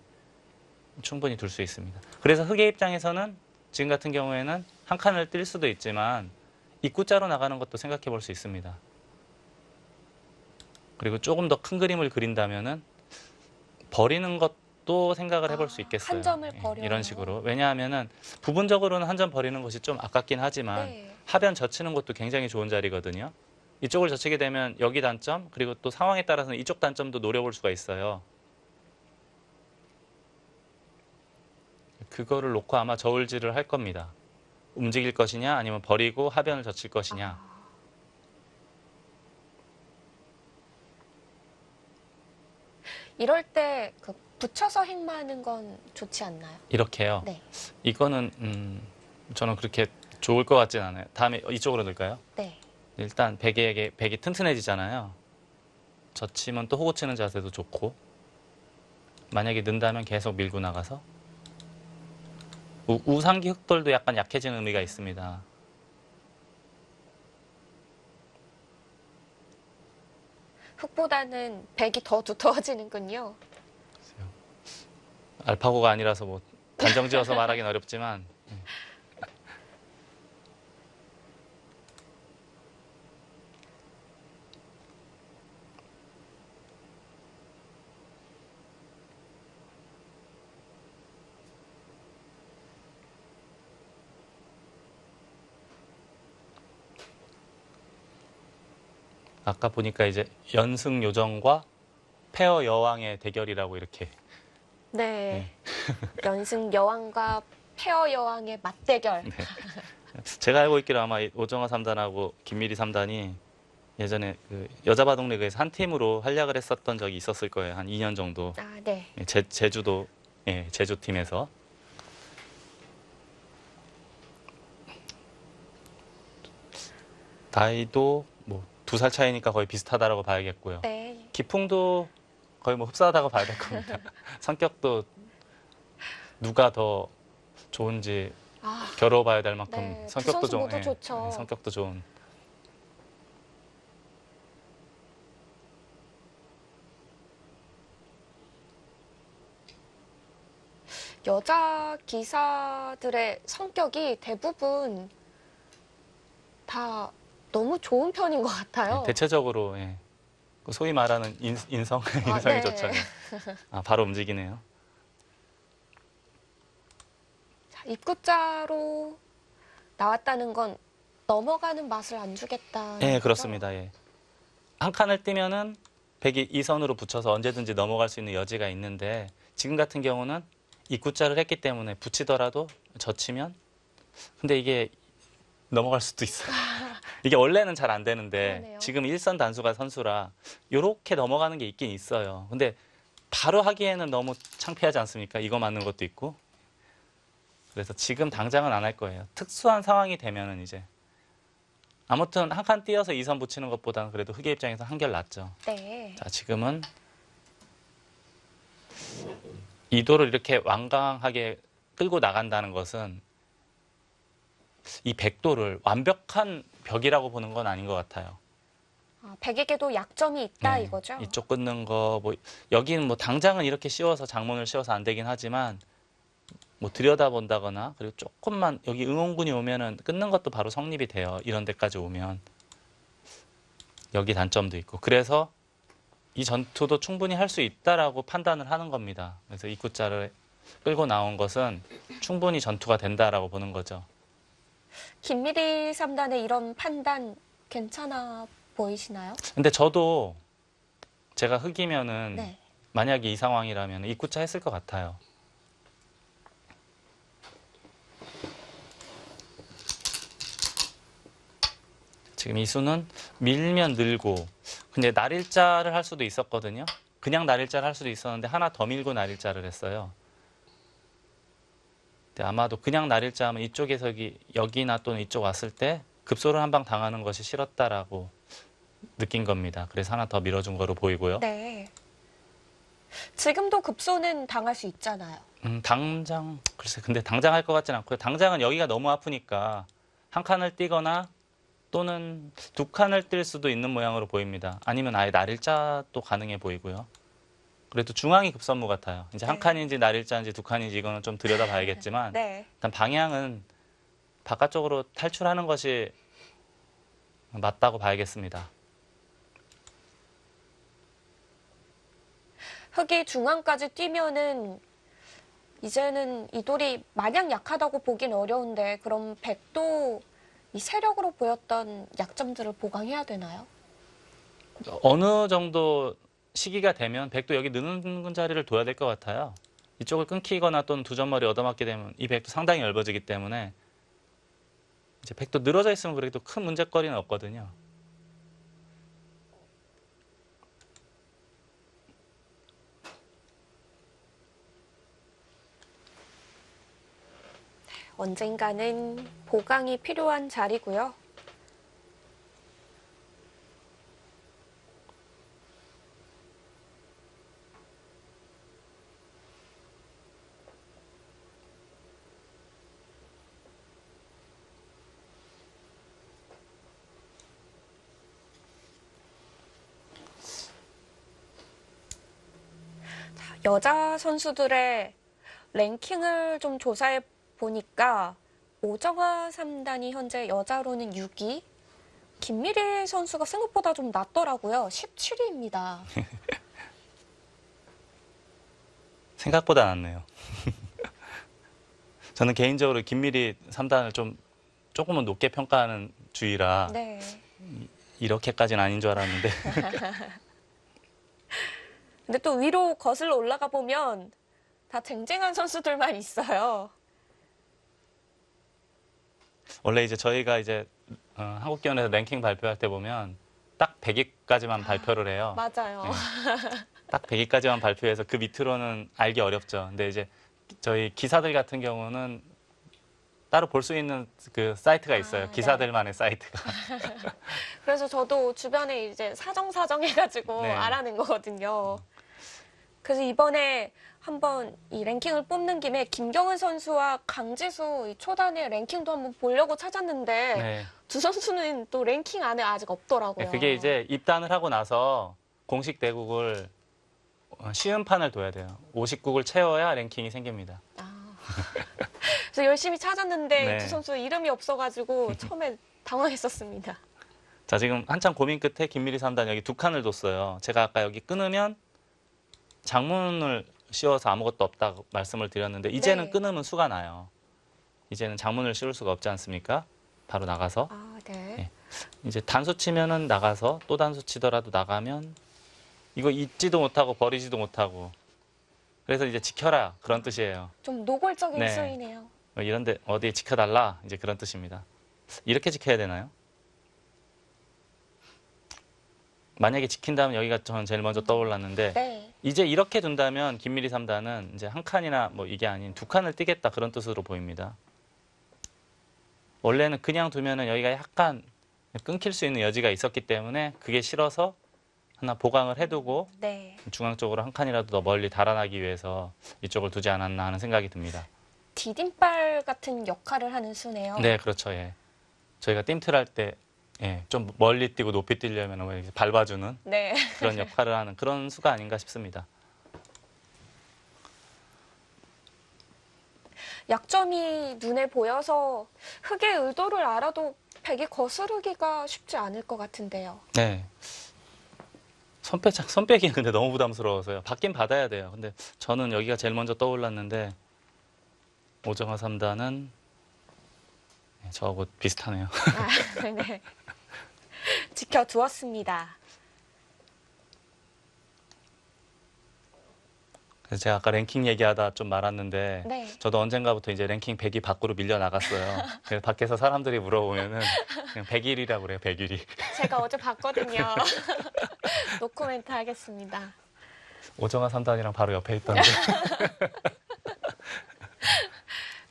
Speaker 2: 충분히 둘 수 있습니다. 그래서 흑의 입장에서는 지금 같은 경우에는 한 칸을 뛸 수도 있지만 입구자로 나가는 것도 생각해 볼 수 있습니다. 그리고 조금 더 큰 그림을 그린다면은 버리는 것도 생각을 해볼 수 있겠어요.
Speaker 1: 한 점을
Speaker 2: 예,
Speaker 1: 버려요?
Speaker 2: 이런 식으로. 왜냐하면은 부분적으로는 한 점 버리는 것이 좀 아깝긴 하지만
Speaker 1: 네.
Speaker 2: 하변 젖히는 것도 굉장히 좋은 자리거든요. 이쪽을 젖히게 되면 여기 단점 그리고 또 상황에 따라서는 이쪽 단점도 노려볼 수가 있어요. 그거를 놓고 아마 저울질을 할 겁니다. 움직일 것이냐 아니면 버리고 하변을 젖힐 것이냐.
Speaker 1: 이럴 때 그 붙여서 행마하는 건 좋지 않나요?
Speaker 2: 이렇게요.
Speaker 1: 네.
Speaker 2: 이거는 저는 그렇게 좋을 것 같진 않아요. 다음에 이쪽으로 넣을까요?
Speaker 1: 네.
Speaker 2: 일단 백이 튼튼해지잖아요. 젖히면 또 호구 치는 자세도 좋고 만약에 는다면 계속 밀고 나가서 우상기 흑돌도 약간 약해지는 의미가 있습니다.
Speaker 1: 흑보다는 백이 더 두터워지는군요.
Speaker 2: 알파고가 아니라서 뭐 단정지어서 말하기는 어렵지만 아까 보니까 이제 연승 요정과 페어 여왕의 대결이라고 이렇게
Speaker 1: 네. 연승 여왕과 페어 여왕의 맞대결.
Speaker 2: 네. 제가 알고 있기로 아마 오정화 3단하고 김미리 3단이 예전에 그 여자바둑리그에서 한 팀으로 활약을 했었던 적이 있었을 거예요. 한 2년 정도.
Speaker 1: 네.
Speaker 2: 제주도 제주팀에서. 나이도 뭐 2살 차이니까 거의 비슷하다라고 봐야겠고요.
Speaker 1: 네.
Speaker 2: 기풍도 거의 뭐 흡사하다고 봐야 될 겁니다. 성격도 누가 더 좋은지
Speaker 1: 아,
Speaker 2: 겨뤄봐야 될 만큼
Speaker 1: 네, 두
Speaker 2: 성격도
Speaker 1: 선수
Speaker 2: 좋은,
Speaker 1: 모두 좋죠.
Speaker 2: 성격도 좋은.
Speaker 1: 여자 기사들의 성격이 대부분 다 너무 좋은 편인 것 같아요.
Speaker 2: 대체적으로 예. 그 소위 말하는 인성이
Speaker 1: 네.
Speaker 2: 좋죠. 예. 아, 바로 움직이네요.
Speaker 1: 자, 입구자로 나왔다는 건 넘어가는 맛을 안 주겠다.
Speaker 2: 예, 그렇습니다. 예. 한 칸을 뛰면은 백이 이 선으로 붙여서 언제든지 넘어갈 수 있는 여지가 있는데 지금 같은 경우는 입구자를 했기 때문에 붙이더라도 젖히면 근데 이게 넘어갈 수도 있어요. 이게 원래는 잘 안 되는데
Speaker 1: 그러네요.
Speaker 2: 지금 일선 단수가 선수라 요렇게 넘어가는 게 있긴 있어요. 근데 바로 하기에는 너무 창피하지 않습니까? 이거 맞는 것도 있고. 그래서 지금 당장은 안 할 거예요. 특수한 상황이 되면은 이제 아무튼 한 칸 띄어서 2선 붙이는 것보다는 그래도 흑의 입장에서 한결 낫죠.
Speaker 1: 네.
Speaker 2: 자, 지금은 이도를 이렇게 완강하게 끌고 나간다는 것은 이 백도를 완벽한 벽이라고 보는 건 아닌 것 같아요.
Speaker 1: 아, 백에게도 약점이 있다
Speaker 2: 네,
Speaker 1: 이거죠?
Speaker 2: 이쪽 끊는 거, 뭐 여기는 뭐 당장은 이렇게 씌워서 장문을 씌워서 안 되긴 하지만 뭐 들여다본다거나 그리고 조금만 여기 응원군이 오면은 끊는 것도 바로 성립이 돼요. 이런 데까지 오면 여기 단점도 있고 그래서 이 전투도 충분히 할 수 있다라고 판단을 하는 겁니다. 그래서 입구자를 끌고 나온 것은 충분히 전투가 된다라고 보는 거죠.
Speaker 1: 김미리 3단의 이런 판단 괜찮아 보이시나요?
Speaker 2: 근데 저도 제가 흑이면은
Speaker 1: 네.
Speaker 2: 만약에 이 상황이라면 입구자 했을 것 같아요. 지금 이 수는 밀면 늘고 근데 날일자를 할 수도 있었거든요. 그냥 날일자를 할 수도 있었는데 하나 더 밀고 날일자를 했어요. 근데 아마도 그냥 날일자 하면 이쪽에서 여기나 또는 이쪽 왔을 때 급소를 한 방 당하는 것이 싫었다라고 느낀 겁니다. 그래서 하나 더 밀어준 거로 보이고요.
Speaker 1: 네. 지금도 급소는 당할 수 있잖아요.
Speaker 2: 당장 글쎄 근데 당장 할 것 같지는 않고요. 당장은 여기가 너무 아프니까 한 칸을 띄거나 또는 두 칸을 뜰 수도 있는 모양으로 보입니다. 아니면 아예 날일자도 가능해 보이고요. 그래도 중앙이 급선무 같아요. 이제 한
Speaker 1: 네.
Speaker 2: 칸인지 날일자인지 두 칸인지 이거는 좀 들여다봐야겠지만
Speaker 1: 네.
Speaker 2: 일단 방향은 바깥쪽으로 탈출하는 것이 맞다고 봐야겠습니다.
Speaker 1: 흑이 중앙까지 뛰면은 이제는 이 돌이 마냥 약하다고 보긴 어려운데 그럼 백도 이 세력으로 보였던 약점들을 보강해야 되나요?
Speaker 2: 어느 정도 시기가 되면 백도 여기 느는 자리를 둬야 될 것 같아요. 이쪽을 끊기거나 또는 두 점머리 얻어맞게 되면 이 백도 상당히 얇아지기 때문에 이제 백도 늘어져 있으면 그래도 큰 문제거리는 없거든요.
Speaker 1: 언젠가는 보강이 필요한 자리고요. 자, 여자 선수들의 랭킹을 좀 조사해 보니까 오정화 3단이 현재 여자로는 6위, 김미리 선수가 생각보다 좀 낮더라고요. 17위입니다.
Speaker 2: 생각보다 낫네요. 저는 개인적으로 김미리 3단을 조금은 높게 평가하는 주의라
Speaker 1: 네.
Speaker 2: 이렇게까지는 아닌 줄 알았는데
Speaker 1: 근데 또 위로 거슬러 올라가 보면 다 쟁쟁한 선수들만 있어요.
Speaker 2: 원래 이제 저희가 이제 한국기원에서 랭킹 발표할 때 보면 딱 100위까지만 발표를 해요.
Speaker 1: 맞아요.
Speaker 2: 네. 딱 100위까지만 발표해서 그 밑으로는 알기 어렵죠. 근데 이제 저희 기사들 같은 경우는 따로 볼 수 있는 그 사이트가 있어요.
Speaker 1: 네.
Speaker 2: 기사들만의 사이트가.
Speaker 1: 그래서 저도 주변에 이제 사정 해가지고
Speaker 2: 네.
Speaker 1: 알아낸 거거든요. 그래서 이번에 한번 이 랭킹을 뽑는 김에 김경은 선수와 강지수 이 초단의 랭킹도 한번 보려고 찾았는데
Speaker 2: 네.
Speaker 1: 두 선수는 또 랭킹 안에 아직 없더라고요.
Speaker 2: 그게 이제 입단을 하고 나서 공식 대국을 시음판을 둬야 돼요. 50국을 채워야 랭킹이 생깁니다.
Speaker 1: 그래서 열심히 찾았는데
Speaker 2: 네.
Speaker 1: 두 선수 이름이 없어가지고 처음에 당황했었습니다.
Speaker 2: 자, 지금 한참 고민 끝에 김미리 3단 여기 2칸을 뒀어요. 제가 아까 여기 끊으면 장문을 씌워서 아무것도 없다고 말씀을 드렸는데 이제는
Speaker 1: 네.
Speaker 2: 끊으면 수가 나요. 이제는 장문을 씌울 수가 없지 않습니까? 바로 나가서.
Speaker 1: 아, 네.
Speaker 2: 네. 이제 단수 치면은 나가서 또 단수 치더라도 나가면 이거 잊지도 못하고 버리지도 못하고 그래서 이제 지켜라 그런 뜻이에요.
Speaker 1: 좀 노골적인
Speaker 2: 네.
Speaker 1: 수위네요.
Speaker 2: 이런데 어디에 지켜달라 이제 그런 뜻입니다. 이렇게 지켜야 되나요? 만약에 지킨다면 여기가 저는 제일 먼저 떠올랐는데
Speaker 1: 네.
Speaker 2: 이제 이렇게 둔다면 김미리 3단은 이제 한 칸이나 뭐 이게 아닌 2칸을 띄겠다 그런 뜻으로 보입니다. 원래는 그냥 두면은 여기가 약간 끊길 수 있는 여지가 있었기 때문에 그게 싫어서 하나 보강을 해두고
Speaker 1: 네.
Speaker 2: 중앙 쪽으로 한 칸이라도 더 멀리 달아나기 위해서 이쪽을 두지 않았나 하는 생각이 듭니다.
Speaker 1: 디딤발 같은 역할을 하는 수네요.
Speaker 2: 네, 그렇죠. 예. 저희가 띵틀 할 때 좀 멀리 뛰고 높이 뛰려면 이렇게 밟아주는
Speaker 1: 네.
Speaker 2: 그런 역할을 하는 그런 수가 아닌가 싶습니다.
Speaker 1: 약점이 눈에 보여서 흙의 의도를 알아도 백이 거스르기가 쉽지 않을 것 같은데요.
Speaker 2: 네. 손빼기는 근데 너무 부담스러워서요. 받긴 받아야 돼요. 근데 저는 여기가 제일 먼저 떠올랐는데 오정화 3단은 저하고 비슷하네요.
Speaker 1: 아, 네. 지켜두었습니다.
Speaker 2: 그래서 제가 아까 랭킹 얘기하다 좀 말았는데
Speaker 1: 네.
Speaker 2: 저도 언젠가부터 이제 랭킹 100위 밖으로 밀려 나갔어요. 그래서 밖에서 사람들이 물어보면은 그냥 100일이라고 그래요. 100일이.
Speaker 1: 제가 어제 봤거든요. 노코멘트 하겠습니다.
Speaker 2: 오정화 3단이랑 바로 옆에 있던데.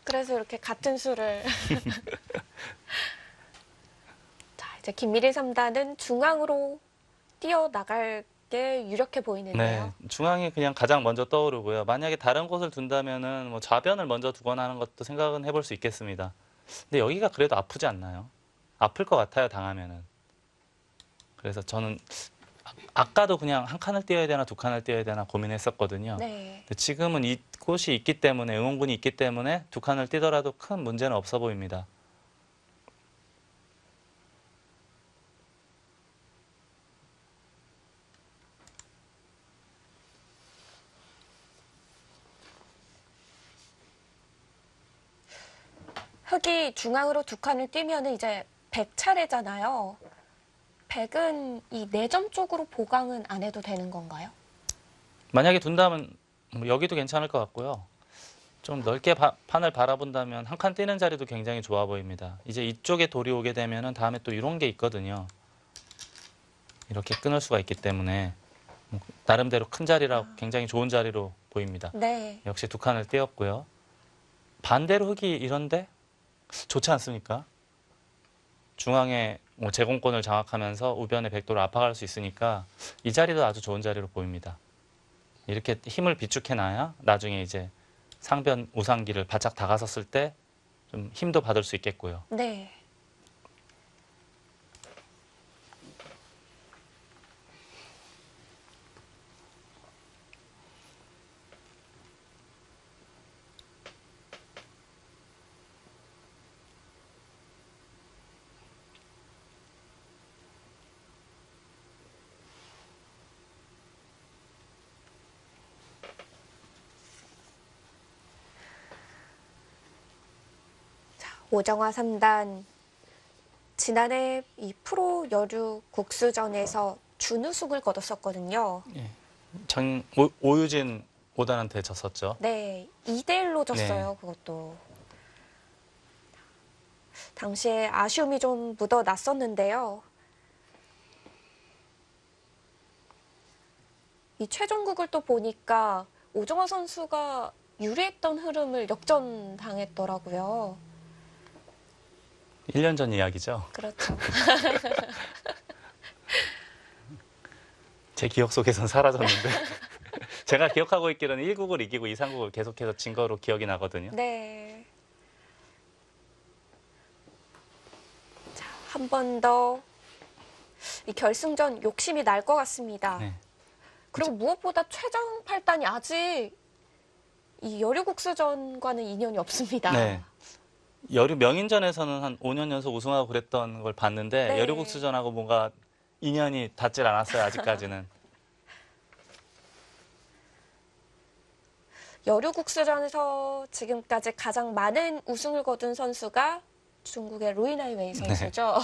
Speaker 1: 그래서 이렇게 같은 수를. 자, 이제 김미리 3단은 중앙으로 뛰어나갈 게 유력해 보이는데요.
Speaker 2: 네, 중앙이 그냥 가장 먼저 떠오르고요. 만약에 다른 곳을 둔다면은 뭐 좌변을 먼저 두거나 하는 것도 생각은 해볼 수 있겠습니다. 근데 여기가 그래도 아프지 않나요? 아플 것 같아요, 당하면은. 그래서 저는 아까도 그냥 한 칸을 띄어야 되나 2칸을 띄어야 되나 고민했었거든요.
Speaker 1: 네.
Speaker 2: 근데 지금은 이곳이 있기 때문에 응원군이 있기 때문에 2칸을 띄더라도 큰 문제는 없어 보입니다.
Speaker 1: 흙이 중앙으로 2칸을 뛰면 이제 100차례잖아요. 100은 이 4점 쪽으로 보강은 안 해도 되는 건가요?
Speaker 2: 만약에 둔다면 뭐 여기도 괜찮을 것 같고요. 좀 넓게 판을 바라본다면 한 칸 뛰는 자리도 굉장히 좋아 보입니다. 이제 이쪽에 돌이 오게 되면은 다음에 또 이런 게 있거든요. 이렇게 끊을 수가 있기 때문에 나름대로 큰 자리라 굉장히 좋은 자리로 보입니다.
Speaker 1: 네.
Speaker 2: 역시 2칸을 띄었고요. 반대로 흙이 이런데 좋지 않습니까? 중앙에 뭐 제공권을 장악하면서 우변의 백도를 압박할 수 있으니까 이 자리도 아주 좋은 자리로 보입니다. 이렇게 힘을 비축해놔야 나중에 이제 상변 우상기를 바짝 다가섰을 때 좀 힘도 받을 수 있겠고요.
Speaker 1: 네. 오정화 3단 지난해 이 프로 여류 국수전에서 준우승을 거뒀었거든요.
Speaker 2: 오유진 5단한테 졌었죠.
Speaker 1: 네, 2대1로 졌어요. 그것도. 당시에 아쉬움이 좀 묻어났었는데요. 이 최종국을 또 보니까 오정화 선수가 유리했던 흐름을 역전당했더라고요.
Speaker 2: 1년 전 이야기죠.
Speaker 1: 그렇죠.
Speaker 2: 제 기억 속에선 사라졌는데 제가 기억하고 있기로는 1국을 이기고 2, 3국을 계속해서 진 거로 기억이 나거든요.
Speaker 1: 네. 자, 한 번 더 이 결승전 욕심이 날 것 같습니다.
Speaker 2: 네.
Speaker 1: 그리고 무엇보다 최정 팔단이 아직 이 여류국수전과는 인연이 없습니다.
Speaker 2: 네. 여류 명인전에서는 한 5년 연속 우승하고 그랬던 걸 봤는데
Speaker 1: 네.
Speaker 2: 여류국수전하고 뭔가 인연이 닿질 않았어요, 아직까지는.
Speaker 1: 여류국수전에서 지금까지 가장 많은 우승을 거둔 선수가 중국의 루이나이웨이 선수죠.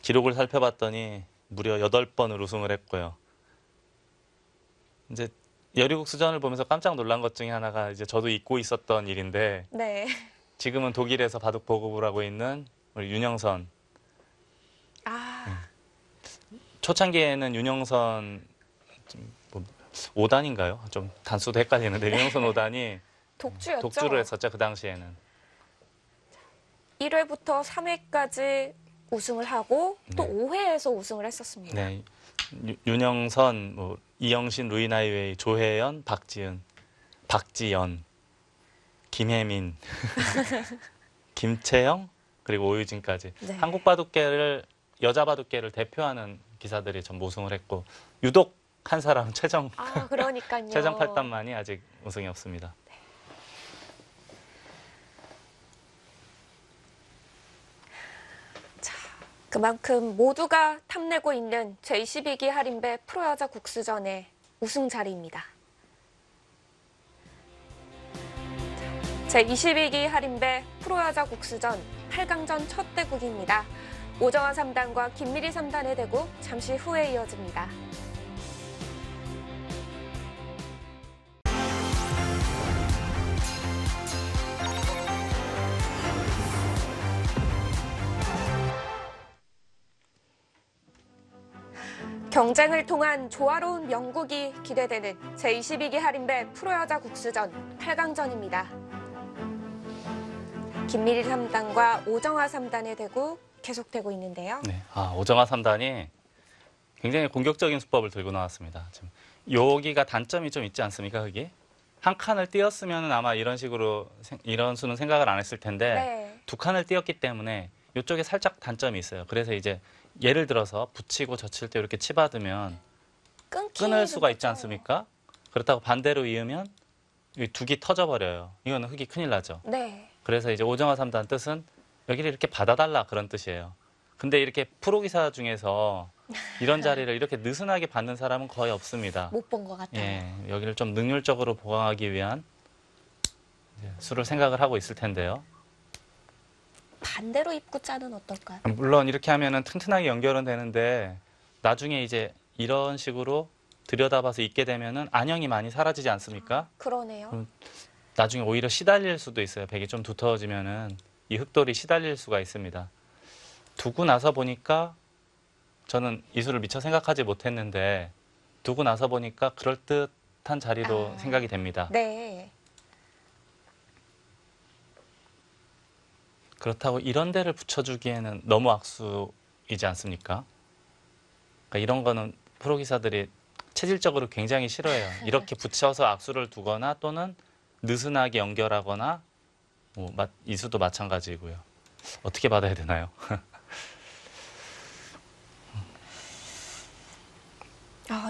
Speaker 2: 기록을 살펴봤더니 무려 8번을 우승을 했고요. 이제 여류국수전을 보면서 깜짝 놀란 것 중에 하나가 이제 저도 잊고 있었던 일인데
Speaker 1: 네.
Speaker 2: 지금은 독일에서 바둑 보급을 하고 있는 우리 윤영선.
Speaker 1: 아,
Speaker 2: 초창기에는 윤영선 뭐 5단인가요? 좀 단수도 헷갈리는데 윤영선 5단이
Speaker 1: 독주였죠.
Speaker 2: 독주를 했었죠, 그 당시에는.
Speaker 1: 1회부터 3회까지 우승을 하고 또
Speaker 2: 네.
Speaker 1: 5회에서 우승을 했었습니다.
Speaker 2: 네. 윤영선, 뭐 이영신, 루이나이웨이, 조혜연, 박지은, 박지연, 김혜민, 김채영, 그리고 오유진까지
Speaker 1: 네.
Speaker 2: 한국 바둑계를 여자 바둑계를 대표하는 기사들이 전부 우승을 했고 유독 한 사람 최정
Speaker 1: 아, 그러니까요.
Speaker 2: 최정 팔단만이 아직 우승이 없습니다.
Speaker 1: 그만큼 모두가 탐내고 있는 제22기 할인배 프로여자 국수전의 우승 자리입니다. 제22기 할인배 프로여자 국수전 8강전 첫 대국입니다. 오정아 3단과 김미리 3단의 대국 잠시 후에 이어집니다. 경쟁을 통한 조화로운 명국이 기대되는 제22기 할인배 프로여자 국수전 8강전입니다. 김미리 3단과 오정아 3단의 대국 계속되고 있는데요.
Speaker 2: 네. 오정아 3단이 굉장히 공격적인 수법을 들고 나왔습니다. 지금 여기가 단점이 좀 있지 않습니까, 그게? 한 칸을 띄었으면 아마 이런 식으로 이런 수는 생각을 안 했을 텐데
Speaker 1: 네.
Speaker 2: 두 칸을 띄었기 때문에 이쪽에 살짝 단점이 있어요. 그래서 이제 예를 들어서 붙이고 젖힐 때 이렇게 치받으면 끊을 수가 있지 않습니까? 그렇다고 반대로 이으면 이 두기 터져버려요. 이거는 흙이 큰일 나죠.
Speaker 1: 네.
Speaker 2: 그래서 이제 오정아 3단 뜻은 여기를 이렇게 받아달라 그런 뜻이에요. 근데 이렇게 프로기사 중에서 이런 자리를 이렇게 느슨하게 받는 사람은 거의 없습니다.
Speaker 1: 못 본 것 같아요.
Speaker 2: 예, 여기를 좀 능률적으로 보강하기 위한 이제 수를 생각을 하고 있을 텐데요.
Speaker 1: 반대로 입구자는 어떨까요?
Speaker 2: 물론 이렇게 하면은 튼튼하게 연결은 되는데 나중에 이제 이런 식으로 들여다봐서 있게 되면은 안형이 많이 사라지지 않습니까?
Speaker 1: 그러네요.
Speaker 2: 나중에 오히려 시달릴 수도 있어요. 백이 좀 두터워지면은 이 흙돌이 시달릴 수가 있습니다. 두고 나서 보니까 저는 이수를 미처 생각하지 못했는데 두고 나서 보니까 그럴듯한 자리로 생각이 됩니다.
Speaker 1: 네.
Speaker 2: 그렇다고 이런 데를 붙여주기에는 너무 악수이지 않습니까? 그러니까 이런 거는 프로기사들이 체질적으로 굉장히 싫어해요. 이렇게 붙여서 악수를 두거나 또는 느슨하게 연결하거나 뭐 이수도 마찬가지고요. 어떻게 받아야 되나요?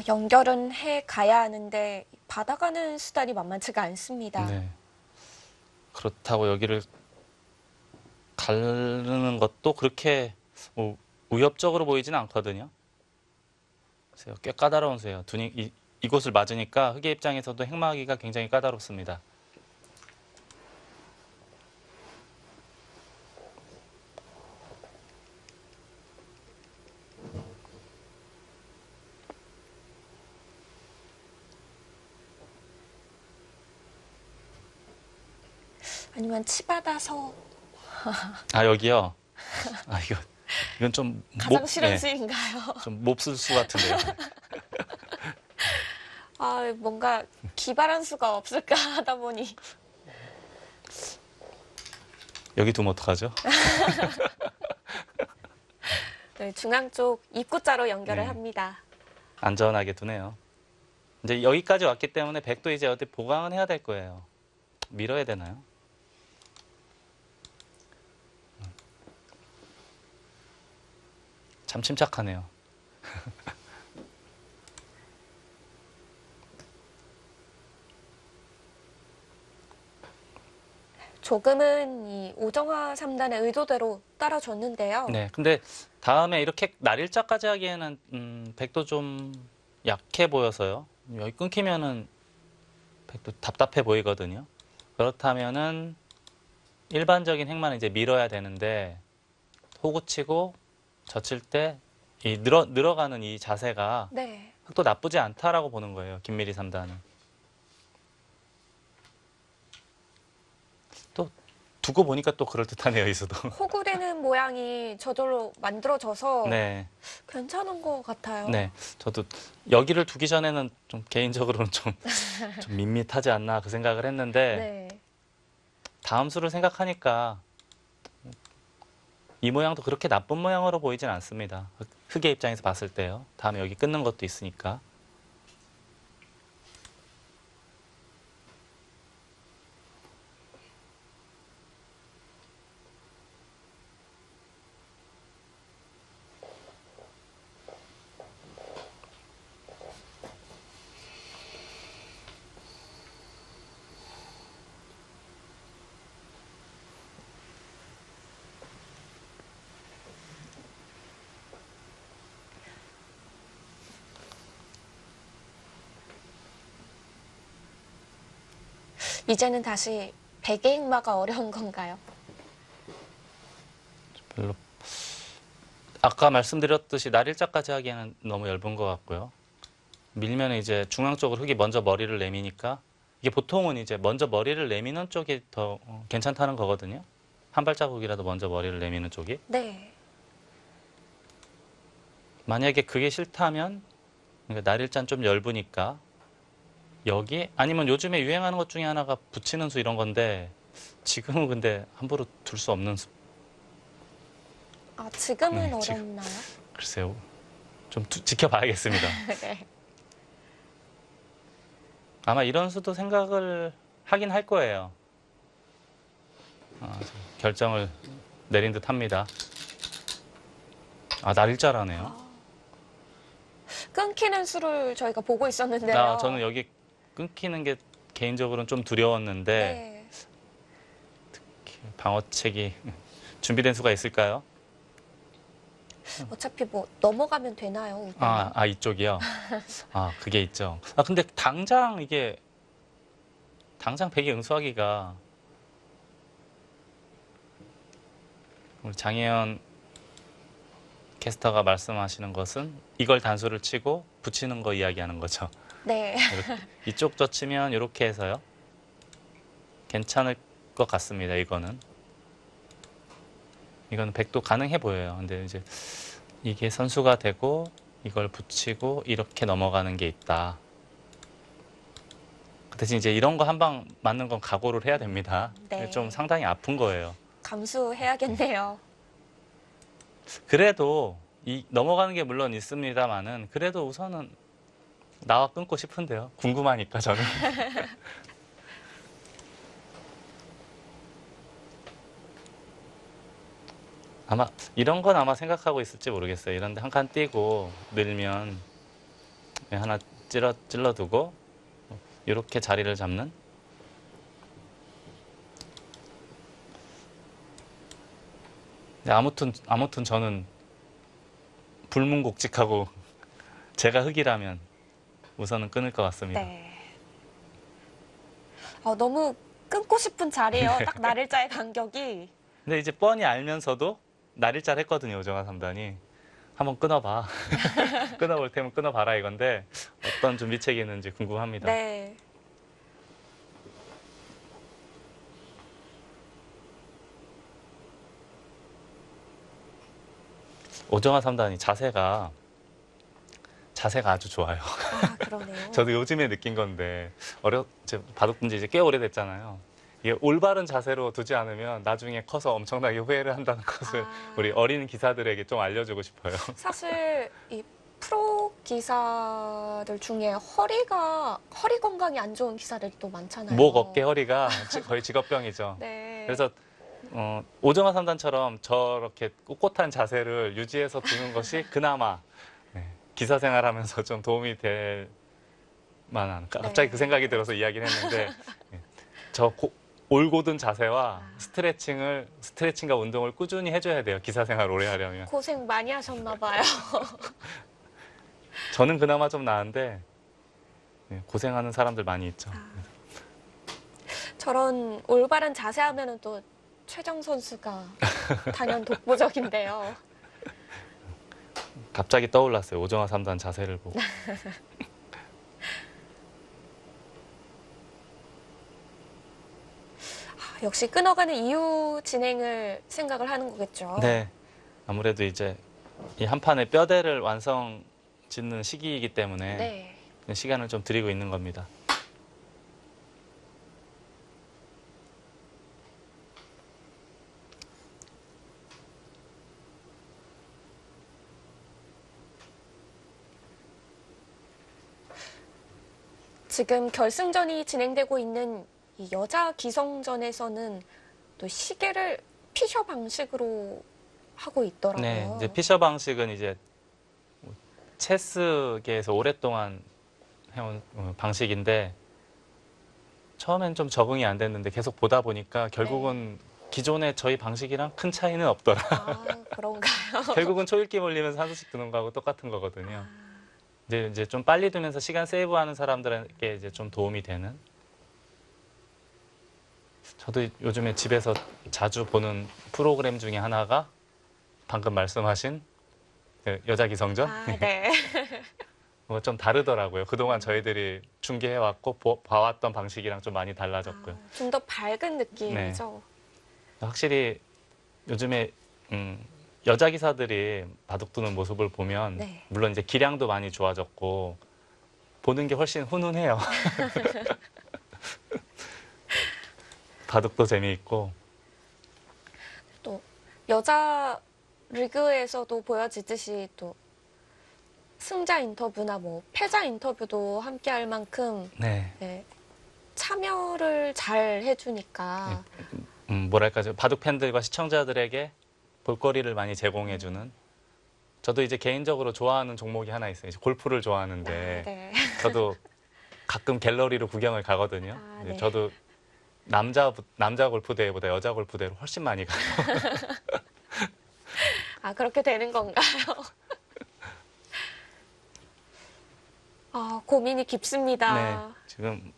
Speaker 1: 연결은 해 가야 하는데 받아가는 수단이 만만치가 않습니다.
Speaker 2: 네. 그렇다고 여기를 가르는 것도 그렇게 뭐 위협적으로 보이지는 않거든요. 그래서 꽤 까다로운 수예요. 이곳을 맞으니까 흑의 입장에서도 행마하기가 굉장히 까다롭습니다.
Speaker 1: 아니면 치받아서
Speaker 2: 여기요. 이건 좀
Speaker 1: 가장 싫은 수인가요?
Speaker 2: 좀 몹쓸 수 같은데요.
Speaker 1: 뭔가 기발한 수가 없을까 하다 보니
Speaker 2: 여기 두면 어떡하죠?
Speaker 1: 네, 중앙 쪽 입구자로 연결을
Speaker 2: 네.
Speaker 1: 합니다.
Speaker 2: 안전하게 두네요. 이제 여기까지 왔기 때문에 백도 이제 어디 보강은 해야 될 거예요. 밀어야 되나요? 참 침착하네요.
Speaker 1: 조금은 이 오정화 3단의 의도대로 따라줬는데요.
Speaker 2: 네, 근데 다음에 이렇게 날일자까지 하기에는 백도 좀 약해 보여서요. 여기 끊기면은 백도 답답해 보이거든요. 그렇다면은 일반적인 행만 이제 밀어야 되는데 호구치고 젖힐 때 이 늘어가는 이 자세가
Speaker 1: 네.
Speaker 2: 또 나쁘지 않다라고 보는 거예요. 김미리 3단은. 또 두고 보니까 또 그럴듯하네요, 이 수도.
Speaker 1: 호구되는 모양이 저절로 만들어져서
Speaker 2: 네.
Speaker 1: 괜찮은 것 같아요.
Speaker 2: 네, 저도 여기를 두기 전에는 좀 개인적으로는 좀 밋밋하지 않나 그 생각을 했는데
Speaker 1: 네.
Speaker 2: 다음 수를 생각하니까 이 모양도 그렇게 나쁜 모양으로 보이진 않습니다. 흑의 입장에서 봤을 때요. 다음에 여기 끊는 것도 있으니까.
Speaker 1: 이제는 다시 백의 행마가 어려운 건가요?
Speaker 2: 별로 아까 말씀드렸듯이 날일자까지 하기에는 너무 얇은 것 같고요. 밀면 이제 중앙 쪽으로 흑이 먼저 머리를 내미니까 이게 보통은 이제 먼저 머리를 내미는 쪽이 더 괜찮다는 거거든요. 한 발자국이라도 먼저 머리를 내미는 쪽이.
Speaker 1: 네.
Speaker 2: 만약에 그게 싫다면 그러니까 날일자는 좀 얇으니까 여기 아니면 요즘에 유행하는 것 중에 하나가 붙이는 수 이런 건데 지금은 근데 함부로 둘 수 없는 수.
Speaker 1: 아, 지금은
Speaker 2: 네,
Speaker 1: 어렵나요?
Speaker 2: 글쎄요. 좀 지켜봐야겠습니다.
Speaker 1: 네.
Speaker 2: 아마 이런 수도 생각을 하긴 할 거예요. 결정을 내린 듯 합니다. 아, 날일자라네요.
Speaker 1: 끊기는 수를 저희가 보고 있었는데요.
Speaker 2: 저는 여기 끊기는 게 개인적으로는 좀 두려웠는데
Speaker 1: 네.
Speaker 2: 방어책이 준비된 수가 있을까요?
Speaker 1: 어차피 뭐 넘어가면 되나요? 우선?
Speaker 2: 이쪽이요? 그게 있죠. 근데 당장 백이 응수하기가 우리 장혜연 캐스터가 말씀하시는 것은 이걸 단수를 치고 붙이는 거 이야기하는 거죠.
Speaker 1: 네.
Speaker 2: 이쪽 젖히면 이렇게 해서요. 괜찮을 것 같습니다. 이거는 백도 가능해 보여요. 근데 이제 이게 선수가 되고 이걸 붙이고 이렇게 넘어가는 게 있다. 그 대신 이제 이런 거 한 방 맞는 건 각오를 해야 됩니다.
Speaker 1: 네.
Speaker 2: 좀 상당히 아픈 거예요.
Speaker 1: 감수해야겠네요.
Speaker 2: 그래도 이 넘어가는 게 물론 있습니다만은 그래도 우선은 나와 끊고 싶은데요. 궁금하니까 저는. 아마 이런 건 아마 생각하고 있을지 모르겠어요. 이런데 한 칸 띄고 늘면 하나 찔러두고 이렇게 자리를 잡는. 근데 아무튼 저는 불문곡직하고 제가 흑이라면 우선은 끊을 것 같습니다.
Speaker 1: 네. 너무 끊고 싶은 자리예요. 딱 날일자의 간격이.
Speaker 2: 근데 이제 뻔히 알면서도 날일자를 했거든요, 오정화 3단이. 한번 끊어봐. 끊어볼 테면 끊어봐라 이건데 어떤 준비책이 있는지 궁금합니다.
Speaker 1: 네.
Speaker 2: 오정화 3단이 자세가 아주 좋아요.
Speaker 1: 그러네요.
Speaker 2: 저도 요즘에 느낀 건데 바둑둔 지 이제 꽤 오래됐잖아요. 이게 올바른 자세로 두지 않으면 나중에 커서 엄청나게 후회를 한다는 것을 우리 어린 기사들에게 좀 알려주고 싶어요.
Speaker 1: 사실 이 프로 기사들 중에 허리 건강이 안 좋은 기사들이 또 많잖아요.
Speaker 2: 목, 어깨, 허리가 거의 직업병이죠.
Speaker 1: 네.
Speaker 2: 그래서 오정화 3단처럼 저렇게 꼿꼿한 자세를 유지해서 두는 것이 그나마 기사 생활하면서 좀 도움이 될 만한. 갑자기
Speaker 1: 네.
Speaker 2: 그 생각이 들어서 이야기를 했는데 저 올곧은 자세와 스트레칭과 운동을 꾸준히 해줘야 돼요. 기사 생활 오래 하려면.
Speaker 1: 고생 많이 하셨나 봐요.
Speaker 2: 저는 그나마 좀 나은데 고생하는 사람들 많이 있죠.
Speaker 1: 저런 올바른 자세 하면은 또 최정 선수가 단연 독보적인데요.
Speaker 2: 갑자기 떠올랐어요. 오정화 3단 자세를 보고.
Speaker 1: 역시 끊어가는 이유 진행을 생각을 하는 거겠죠.
Speaker 2: 네. 아무래도 이제 이 한 판의 뼈대를 완성 짓는 시기이기 때문에
Speaker 1: 네.
Speaker 2: 시간을 좀 드리고 있는 겁니다.
Speaker 1: 지금 결승전이 진행되고 있는 이 여자 기성전에서는 또 시계를 피셔 방식으로 하고 있더라고요.
Speaker 2: 네, 이제 피셔 방식은 이제 체스계에서 오랫동안 해온 방식인데 처음엔 좀 적응이 안 됐는데 계속 보다 보니까 결국은 기존의 저희 방식이랑 큰 차이는 없더라.
Speaker 1: 아, 그런가요?
Speaker 2: 결국은 초읽기 몰리면서 한 수씩 두는 거하고 똑같은 거거든요. 이제 좀 빨리 두면서 시간 세이브하는 사람들에게 이제 좀 도움이 되는. 저도 요즘에 집에서 자주 보는 프로그램 중에 하나가 방금 말씀하신 그 여자 기성전.
Speaker 1: 아, 네.
Speaker 2: 뭐 좀 다르더라고요. 그동안 저희들이 중계해왔고 봐왔던 방식이랑 좀 많이 달라졌고요.
Speaker 1: 좀 더 밝은 느낌이죠.
Speaker 2: 확실히 요즘에 여자 기사들이 바둑 두는 모습을 보면
Speaker 1: 네.
Speaker 2: 물론 이제 기량도 많이 좋아졌고 보는 게 훨씬 훈훈해요. 바둑도 재미있고.
Speaker 1: 또 여자 리그에서도 보여지듯이 또 승자 인터뷰나 뭐 패자 인터뷰도 함께 할 만큼
Speaker 2: 네.
Speaker 1: 네, 참여를 잘 해주니까
Speaker 2: 뭐랄까, 바둑 팬들과 시청자들에게 볼거리를 많이 제공해주는. 저도 이제 개인적으로 좋아하는 종목이 하나 있어요. 이제 골프를 좋아하는데
Speaker 1: 네.
Speaker 2: 저도 가끔 갤러리로 구경을 가거든요.
Speaker 1: 아,
Speaker 2: 이제
Speaker 1: 네.
Speaker 2: 저도 남자 골프 대회보다 여자 골프 대회를 훨씬 많이 가요.
Speaker 1: 아, 그렇게 되는 건가요? 아, 고민이 깊습니다.
Speaker 2: 네, 지금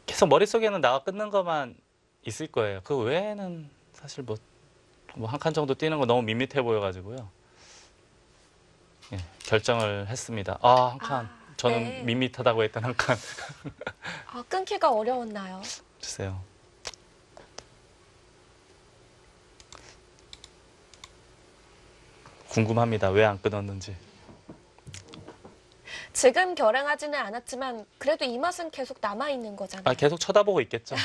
Speaker 2: 계속 머릿속에는 나와 끊는 것만 있을 거예요. 그 외에는 사실 뭐 한 칸 정도 뛰는 거 너무 밋밋해 보여가지고요. 예, 결정을 했습니다. 한 칸. 저는
Speaker 1: 네.
Speaker 2: 밋밋하다고 했던 한 칸.
Speaker 1: 아, 끊기가 어려웠나요?
Speaker 2: 글쎄요. 궁금합니다. 왜 안 끊었는지.
Speaker 1: 지금 결행하지는 않았지만 그래도 이 맛은 계속 남아있는 거잖아요.
Speaker 2: 계속 쳐다보고 있겠죠.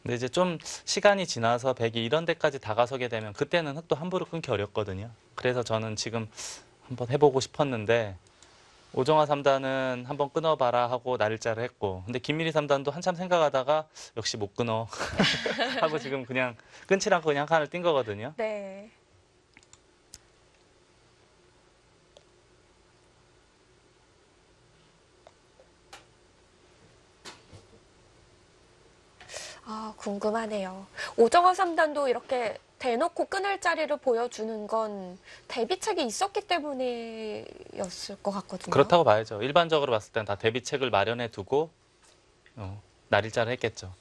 Speaker 2: 근데 이제 좀 시간이 지나서 백이 이런 데까지 다가서게 되면 그때는 흙도 함부로 끊기 어렵거든요. 그래서 저는 지금 한번 해보고 싶었는데 오정화 3단은 한번 끊어봐라 하고 날짜를 했고 근데 김미리 3단도 한참 생각하다가 역시 못 끊어 하고 지금 그냥 끊지 않고 그냥 한 칸을 뛴 거거든요.
Speaker 1: 네. 아, 궁금하네요. 오정화 3단도 이렇게 대놓고 끊을 자리를 보여주는 건 대비책이 있었기 때문이었을 것 같거든요.
Speaker 2: 그렇다고 봐야죠. 일반적으로 봤을 땐 다 대비책을 마련해 두고 날일자를 했겠죠.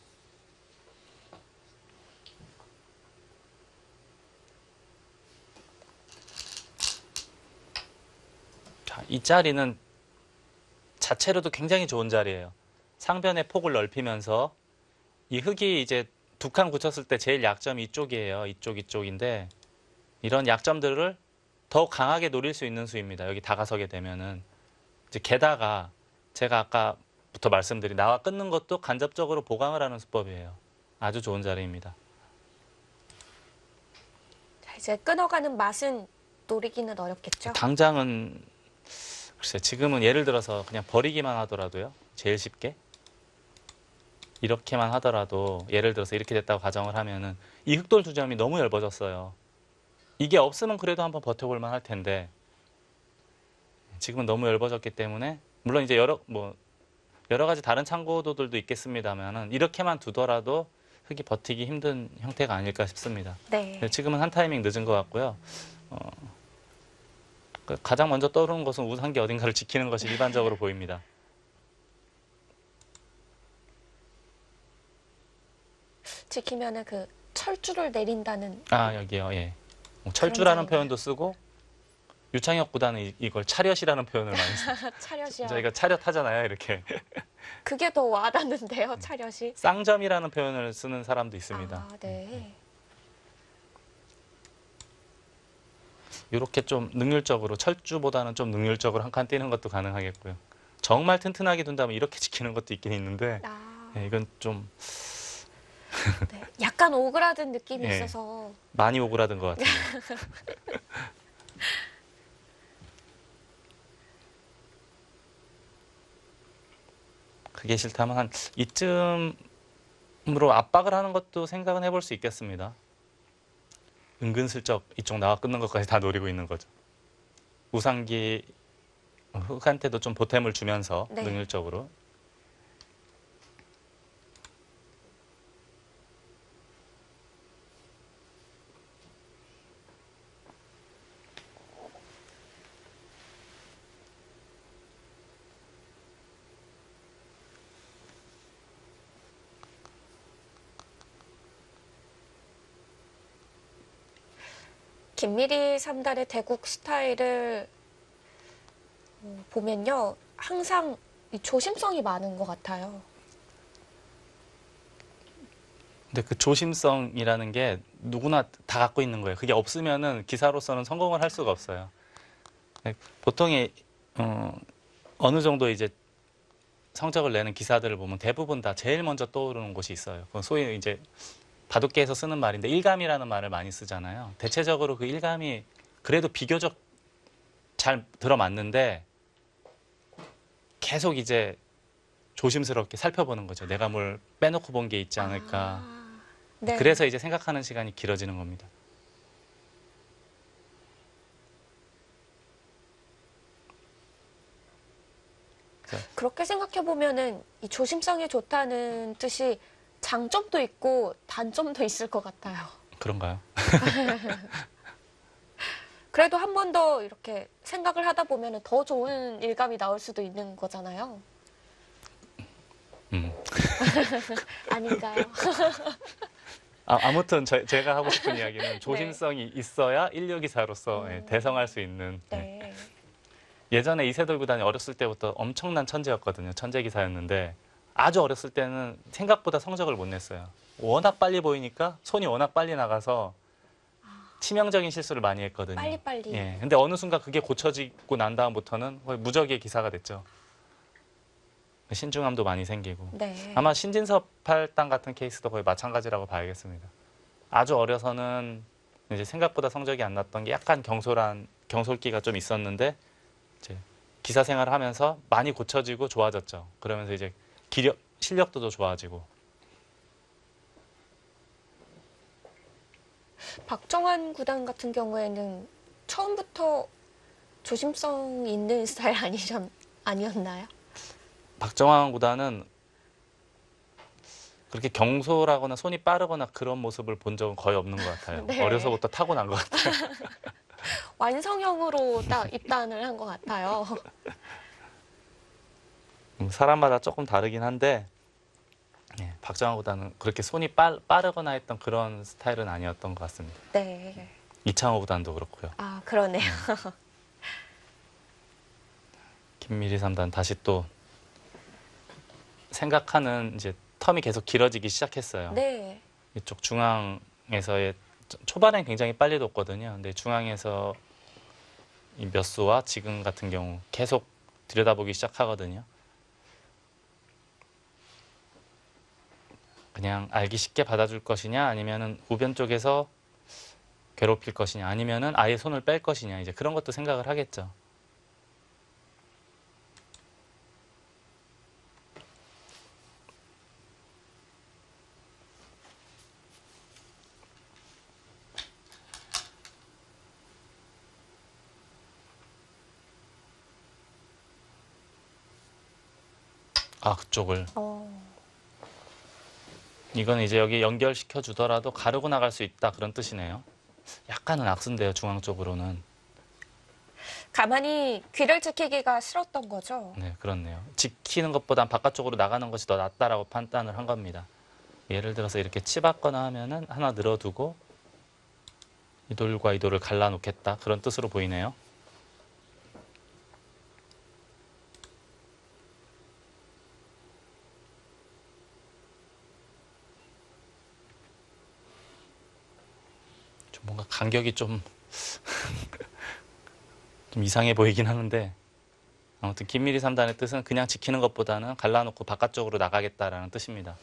Speaker 2: 자, 이 자리는 자체로도 굉장히 좋은 자리예요. 상변의 폭을 넓히면서 이 흙이 이제 두 칸 굳혔을 때 제일 약점이 이쪽이에요. 이쪽인데 이런 약점들을 더욱 강하게 노릴 수 있는 수입니다. 여기 다가서게 되면은 이제 게다가 제가 아까부터 말씀드린 나와 끊는 것도 간접적으로 보강을 하는 수법이에요. 아주 좋은 자리입니다.
Speaker 1: 이제 끊어가는 맛은 노리기는 어렵겠죠?
Speaker 2: 당장은 글쎄 지금은 예를 들어서 그냥 버리기만 하더라도요. 제일 쉽게 이렇게만 하더라도 예를 들어서 이렇게 됐다고 가정을 하면은 이 흑돌 두 점이 너무 얇아졌어요. 이게 없으면 그래도 한번 버텨볼 만할 텐데 지금은 너무 얇아졌기 때문에 물론 이제 여러 가지 다른 참고도들도 있겠습니다만은 이렇게만 두더라도 흙이 버티기 힘든 형태가 아닐까 싶습니다.
Speaker 1: 네.
Speaker 2: 지금은 한 타이밍 늦은 것 같고요. 가장 먼저 떠오르는 것은 우산기 어딘가를 지키는 것이 일반적으로 보입니다.
Speaker 1: 지키면은 그 철줄을 내린다는.
Speaker 2: 아 여기요. 예. 철주라는
Speaker 1: 그런
Speaker 2: 표현도 쓰고 유창혁보다는 이걸 차렷이라는 표현을 많이 써요.
Speaker 1: 차렷이요.
Speaker 2: 저희가 차렷 하잖아요. 이렇게
Speaker 1: 그게 더 와닿는데요, 차렷이.
Speaker 2: 쌍점이라는 표현을 쓰는 사람도 있습니다.
Speaker 1: 아, 네.
Speaker 2: 이렇게 좀 능률적으로 철주보다는 좀 능률적으로 한 칸 띄는 것도 가능하겠고요. 정말 튼튼하게 둔다면 이렇게 지키는 것도 있긴 있는데
Speaker 1: 아,
Speaker 2: 예, 이건 좀
Speaker 1: 네. 약간 오그라든 느낌이
Speaker 2: 예.
Speaker 1: 있어서.
Speaker 2: 많이 오그라든 것 같아요. 그게 싫다면 한 이쯤으로 압박을 하는 것도 생각은 해볼 수 있겠습니다. 은근슬쩍 이쪽 나와 끊는 것까지 다 노리고 있는 거죠. 우상기 흙한테도 좀 보탬을 주면서
Speaker 1: 네.
Speaker 2: 능률적으로.
Speaker 1: 김미리 3단의 대국 스타일을 보면요. 항상 이 조심성이 많은 것 같아요.
Speaker 2: 근데 그 조심성이라는 게 누구나 다 갖고 있는 거예요. 그게 없으면은 기사로서는 성공을 할 수가 없어요. 보통의 어느 정도 이제 성적을 내는 기사들을 보면 대부분 다 제일 먼저 떠오르는 곳이 있어요. 그건 소위 이제 바둑계에서 쓰는 말인데 일감이라는 말을 많이 쓰잖아요. 대체적으로 그 일감이 그래도 비교적 잘 들어맞는데 계속 이제 조심스럽게 살펴보는 거죠. 내가 뭘 빼놓고 본 게 있지 않을까.
Speaker 1: 아, 네.
Speaker 2: 그래서 이제 생각하는 시간이 길어지는 겁니다.
Speaker 1: 그렇게 생각해 보면은 이 조심성이 좋다는 뜻이 장점도 있고 단점도 있을 것 같아요.
Speaker 2: 그런가요?
Speaker 1: 그래도 한 번 더 이렇게 생각을 하다 보면은 더 좋은 일감이 나올 수도 있는 거잖아요. 아닌가요?
Speaker 2: 아무튼 제가 하고 싶은 이야기는 조심성이 있어야 인류기사로서 대성할 수 있는.
Speaker 1: 네.
Speaker 2: 예전에 이세돌 구단이 어렸을 때부터 엄청난 천재였거든요. 천재기사였는데 아주 어렸을 때는 생각보다 성적을 못 냈어요. 워낙 빨리 보이니까 손이 워낙 빨리 나가서 치명적인 실수를 많이 했거든요.
Speaker 1: 빨리빨리.
Speaker 2: 예. 근데 어느 순간 그게 고쳐지고 난 다음부터는 거의 무적의 기사가 됐죠. 신중함도 많이 생기고.
Speaker 1: 네.
Speaker 2: 아마 신진섭 팔당 같은 케이스도 거의 마찬가지라고 봐야겠습니다. 아주 어려서는 이제 생각보다 성적이 안 났던 게 약간 경솔기가 좀 있었는데 이제 기사 생활을 하면서 많이 고쳐지고 좋아졌죠. 그러면서 이제 실력도 더 좋아지고.
Speaker 1: 박정환 구단 같은 경우에는 처음부터 조심성 있는 스타일 아니었나요?
Speaker 2: 박정환 구단은 그렇게 경솔하거나 손이 빠르거나 그런 모습을 본 적은 거의 없는 것 같아요.
Speaker 1: 네.
Speaker 2: 어려서부터 타고난 것 같아요.
Speaker 1: 완성형으로 딱 입단을 한 것 같아요.
Speaker 2: 사람마다 조금 다르긴 한데 박정환 구단은 그렇게 손이 빠르거나 했던 그런 스타일은 아니었던 것 같습니다.
Speaker 1: 네.
Speaker 2: 이창호 구단도 그렇고요.
Speaker 1: 아, 그러네요.
Speaker 2: 김미리 3단 다시 또 생각하는 이제 텀이 계속 길어지기 시작했어요.
Speaker 1: 네.
Speaker 2: 이쪽 중앙에서의 초반엔 굉장히 빨리 뒀거든요. 근데 중앙에서 이 몇 수와 지금 같은 경우 계속 들여다보기 시작하거든요. 그냥 알기 쉽게 받아줄 것이냐 아니면은 우변 쪽에서 괴롭힐 것이냐 아니면은 아예 손을 뺄 것이냐 이제 그런 것도 생각을 하겠죠. 아, 그쪽을. 이건 이제 여기 연결시켜 주더라도 가르고 나갈 수 있다 그런 뜻이네요. 약간은 악순데요, 중앙 쪽으로는.
Speaker 1: 가만히 귀를 지키기가 싫었던 거죠.
Speaker 2: 네, 그렇네요. 지키는 것보단 바깥쪽으로 나가는 것이 더 낫다라고 판단을 한 겁니다. 예를 들어서 이렇게 치받거나 하면은 하나 늘어두고 이 돌과 이 돌을 갈라놓겠다 그런 뜻으로 보이네요. 좀 뭔가 간격이 좀 이상해 보이긴 하는데 아무튼 김미리 3단의 뜻은 그냥 지키는 것보다는 갈라놓고 바깥쪽으로 나가겠다라는 뜻입니다.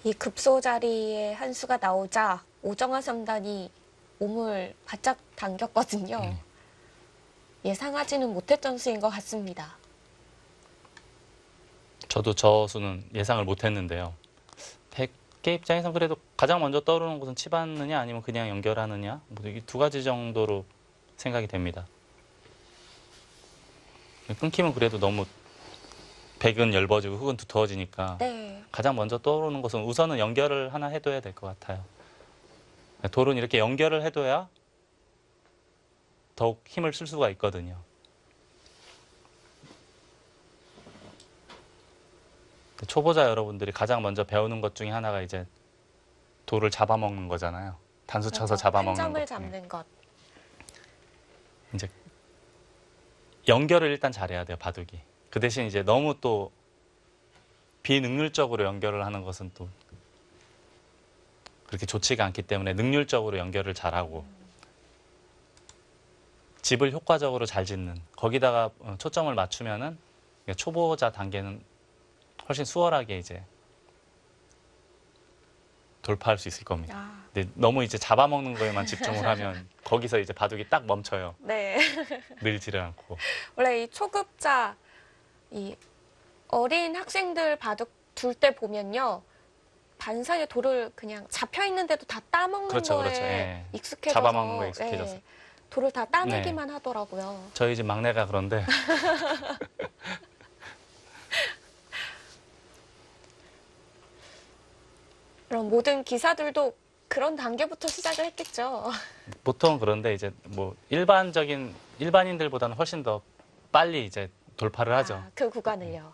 Speaker 1: 이 급소 자리에 한 수가 나오자 오정화 3단이 몸을 바짝 당겼거든요. 예상하지는 못했던 수인 것 같습니다. 저도
Speaker 2: 저 수는 예상을 못했는데요. 100개 입장에선 그래도 가장 먼저 떠오르는 곳은 치받느냐 아니면 그냥 연결하느냐 뭐 이 두 가지 정도로 생각이 됩니다. 끊기면 그래도 너무 백은 얇아지고 흙은 두터워지니까
Speaker 1: 네.
Speaker 2: 가장 먼저 떠오르는 것은 우선은 연결을 하나 해둬야 될 것 같아요. 돌은 이렇게 연결을 해둬야 더욱 힘을 쓸 수가 있거든요. 초보자 여러분들이 가장 먼저 배우는 것 중에 하나가 이제 돌을 잡아먹는 거잖아요. 단수 쳐서 잡아먹는
Speaker 1: 한 점을
Speaker 2: 것.
Speaker 1: 잡는 것.
Speaker 2: 이제 연결을 일단 잘해야 돼요, 바둑이. 그 대신 이제 너무 또 비능률적으로 연결을 하는 것은 또 그렇게 좋지가 않기 때문에 능률적으로 연결을 잘하고 집을 효과적으로 잘 짓는 거기다가 초점을 맞추면은 초보자 단계는 훨씬 수월하게 이제 돌파할 수 있을 겁니다. 근데 너무 이제 잡아먹는 거에만 집중을 하면 거기서 이제 바둑이 딱 멈춰요.
Speaker 1: 네.
Speaker 2: 늘지를 않고.
Speaker 1: 원래 이 초급자, 이 어린 학생들 바둑 둘 때 보면요. 반사의 돌을 그냥 잡혀 있는데도 다 따먹는
Speaker 2: 그렇죠,
Speaker 1: 거에
Speaker 2: 그렇죠. 예.
Speaker 1: 익숙해져서
Speaker 2: 잡아먹는 거에 익숙해져서.
Speaker 1: 네. 돌을 다 따내기만 하더라고요.
Speaker 2: 저희 집 막내가 그런데
Speaker 1: 그럼 모든 기사들도 그런 단계부터 시작을 했겠죠.
Speaker 2: 보통 그런데 이제 뭐 일반인들보다는 훨씬 더 빨리 이제 돌파를 하죠.
Speaker 1: 그 구간을요.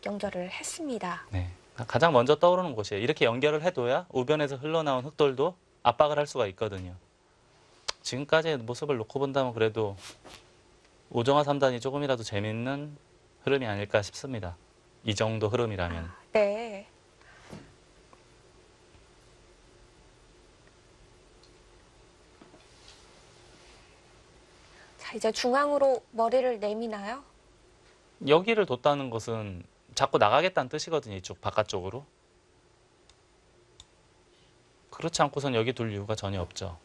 Speaker 1: 연결을 했습니다.
Speaker 2: 네. 가장 먼저 떠오르는 곳이에요. 이렇게 연결을 해둬야 우변에서 흘러나온 흑돌도 압박을 할 수가 있거든요. 지금까지의 모습을 놓고 본다면 그래도 오정화 3단이 조금이라도 재밌는 흐름이 아닐까 싶습니다. 이 정도 흐름이라면.
Speaker 1: 네. 자, 이제 중앙으로 머리를 내미나요?
Speaker 2: 여기를 뒀다는 것은 자꾸 나가겠다는 뜻이거든요. 이쪽 바깥쪽으로. 그렇지 않고선 여기 둘 이유가 전혀 없죠.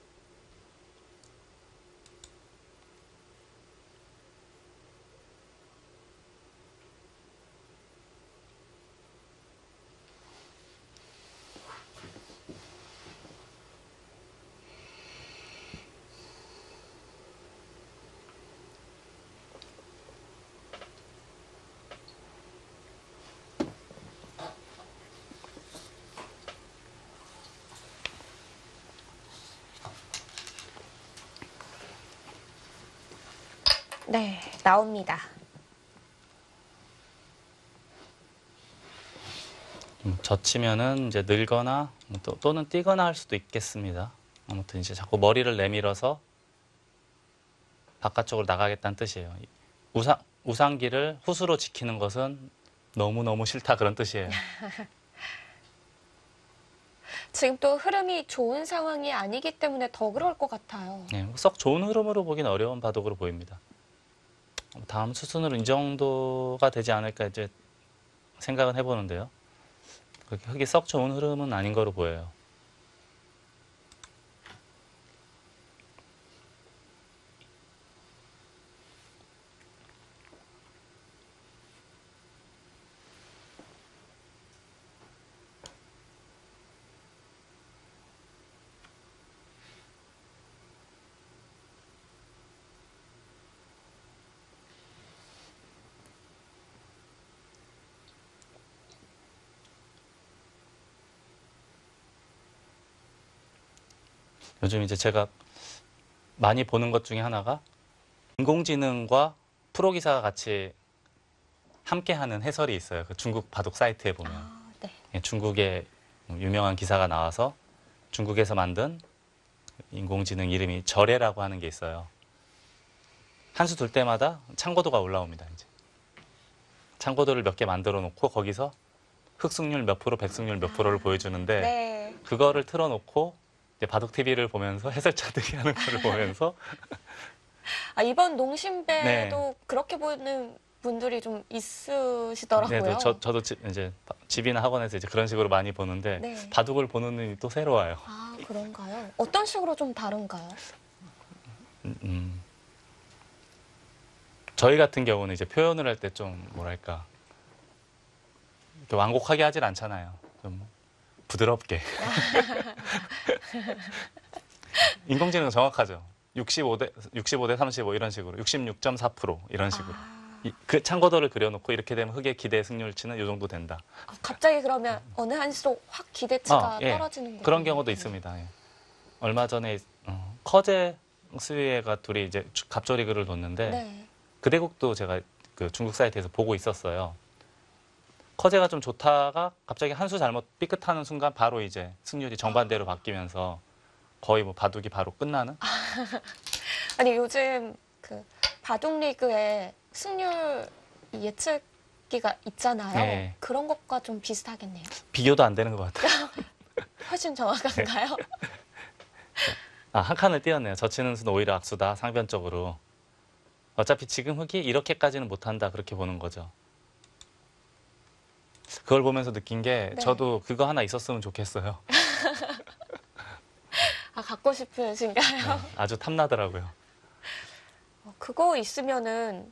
Speaker 1: 네, 나옵니다.
Speaker 2: 젖히면은 이제 늘거나 또는 뛰거나 할 수도 있겠습니다. 아무튼 이제 자꾸 머리를 내밀어서 바깥쪽으로 나가겠다는 뜻이에요. 우상기를 후수로 지키는 것은 너무너무 싫다 그런 뜻이에요.
Speaker 1: 지금 또 흐름이 좋은 상황이 아니기 때문에 더 그럴 것 같아요.
Speaker 2: 네, 썩 좋은 흐름으로 보긴 어려운 바둑으로 보입니다. 다음 수순으로 이 정도가 되지 않을까 이제 생각은 해보는데요. 그렇게 흙이 썩 좋은 흐름은 아닌 거로 보여요. 요즘 이제 제가 많이 보는 것 중에 하나가 인공지능과 프로기사가 같이 함께하는 해설이 있어요. 그 중국 바둑 사이트에 보면
Speaker 1: 네.
Speaker 2: 예, 중국의 유명한 기사가 나와서 중국에서 만든 인공지능 이름이 절에라고 하는 게 있어요. 한 수 둘 때마다 참고도가 올라옵니다. 이제 참고도를 몇 개 만들어 놓고 거기서 흑승률 몇 프로, 백승률 몇 프로를 보여주는데
Speaker 1: 네.
Speaker 2: 그거를 틀어놓고 이제 바둑 TV를 보면서 해설자들이 하는 거를 보면서
Speaker 1: 이번 농심배도
Speaker 2: 네.
Speaker 1: 그렇게 보는 분들이 좀 있으시더라고요.
Speaker 2: 네, 저도 이제 집이나 학원에서 이제 그런 식으로 많이 보는데
Speaker 1: 네.
Speaker 2: 바둑을 보는 눈이 또 새로워요.
Speaker 1: 그런가요? 어떤 식으로 좀 다른가요?
Speaker 2: 저희 같은 경우는 이제 표현을 할 때 좀 뭐랄까 이렇게 완곡하게 하질 않잖아요. 좀 부드럽게. 인공지능은 정확하죠. 65대 35 이런 식으로 66.4% 이런 식으로. 그 참고도를 그려놓고 이렇게 되면 흑의 기대 승률치는 이 정도 된다.
Speaker 1: 갑자기 그러면 어느 한시로 확 기대치가
Speaker 2: 예.
Speaker 1: 떨어지는 거예요?
Speaker 2: 그런 경우도 있습니다. 예. 얼마 전에 커제 스위에가 둘이 이제 갑조리그를 뒀는데
Speaker 1: 네.
Speaker 2: 그 대국도 제가 그 중국 사이트에서 보고 있었어요. 커제가 좀 좋다가 갑자기 한 수 잘못 삐끗하는 순간 바로 이제 승률이 정반대로 바뀌면서 거의 뭐 바둑이 바로 끝나는?
Speaker 1: 아니 요즘 그 바둑 리그에 승률 예측기가 있잖아요.
Speaker 2: 네.
Speaker 1: 그런 것과 좀 비슷하겠네요.
Speaker 2: 비교도 안 되는 것 같아요.
Speaker 1: 훨씬 정확한가요?
Speaker 2: 한 칸을 띄었네요. 젖히는 수는 오히려 악수다, 상변적으로. 어차피 지금 흑이 이렇게까지는 못한다, 그렇게 보는 거죠. 그걸 보면서 느낀 게
Speaker 1: 네.
Speaker 2: 저도 그거 하나 있었으면 좋겠어요.
Speaker 1: 갖고 싶으신가요?
Speaker 2: 네, 아주 탐나더라고요.
Speaker 1: 그거 있으면은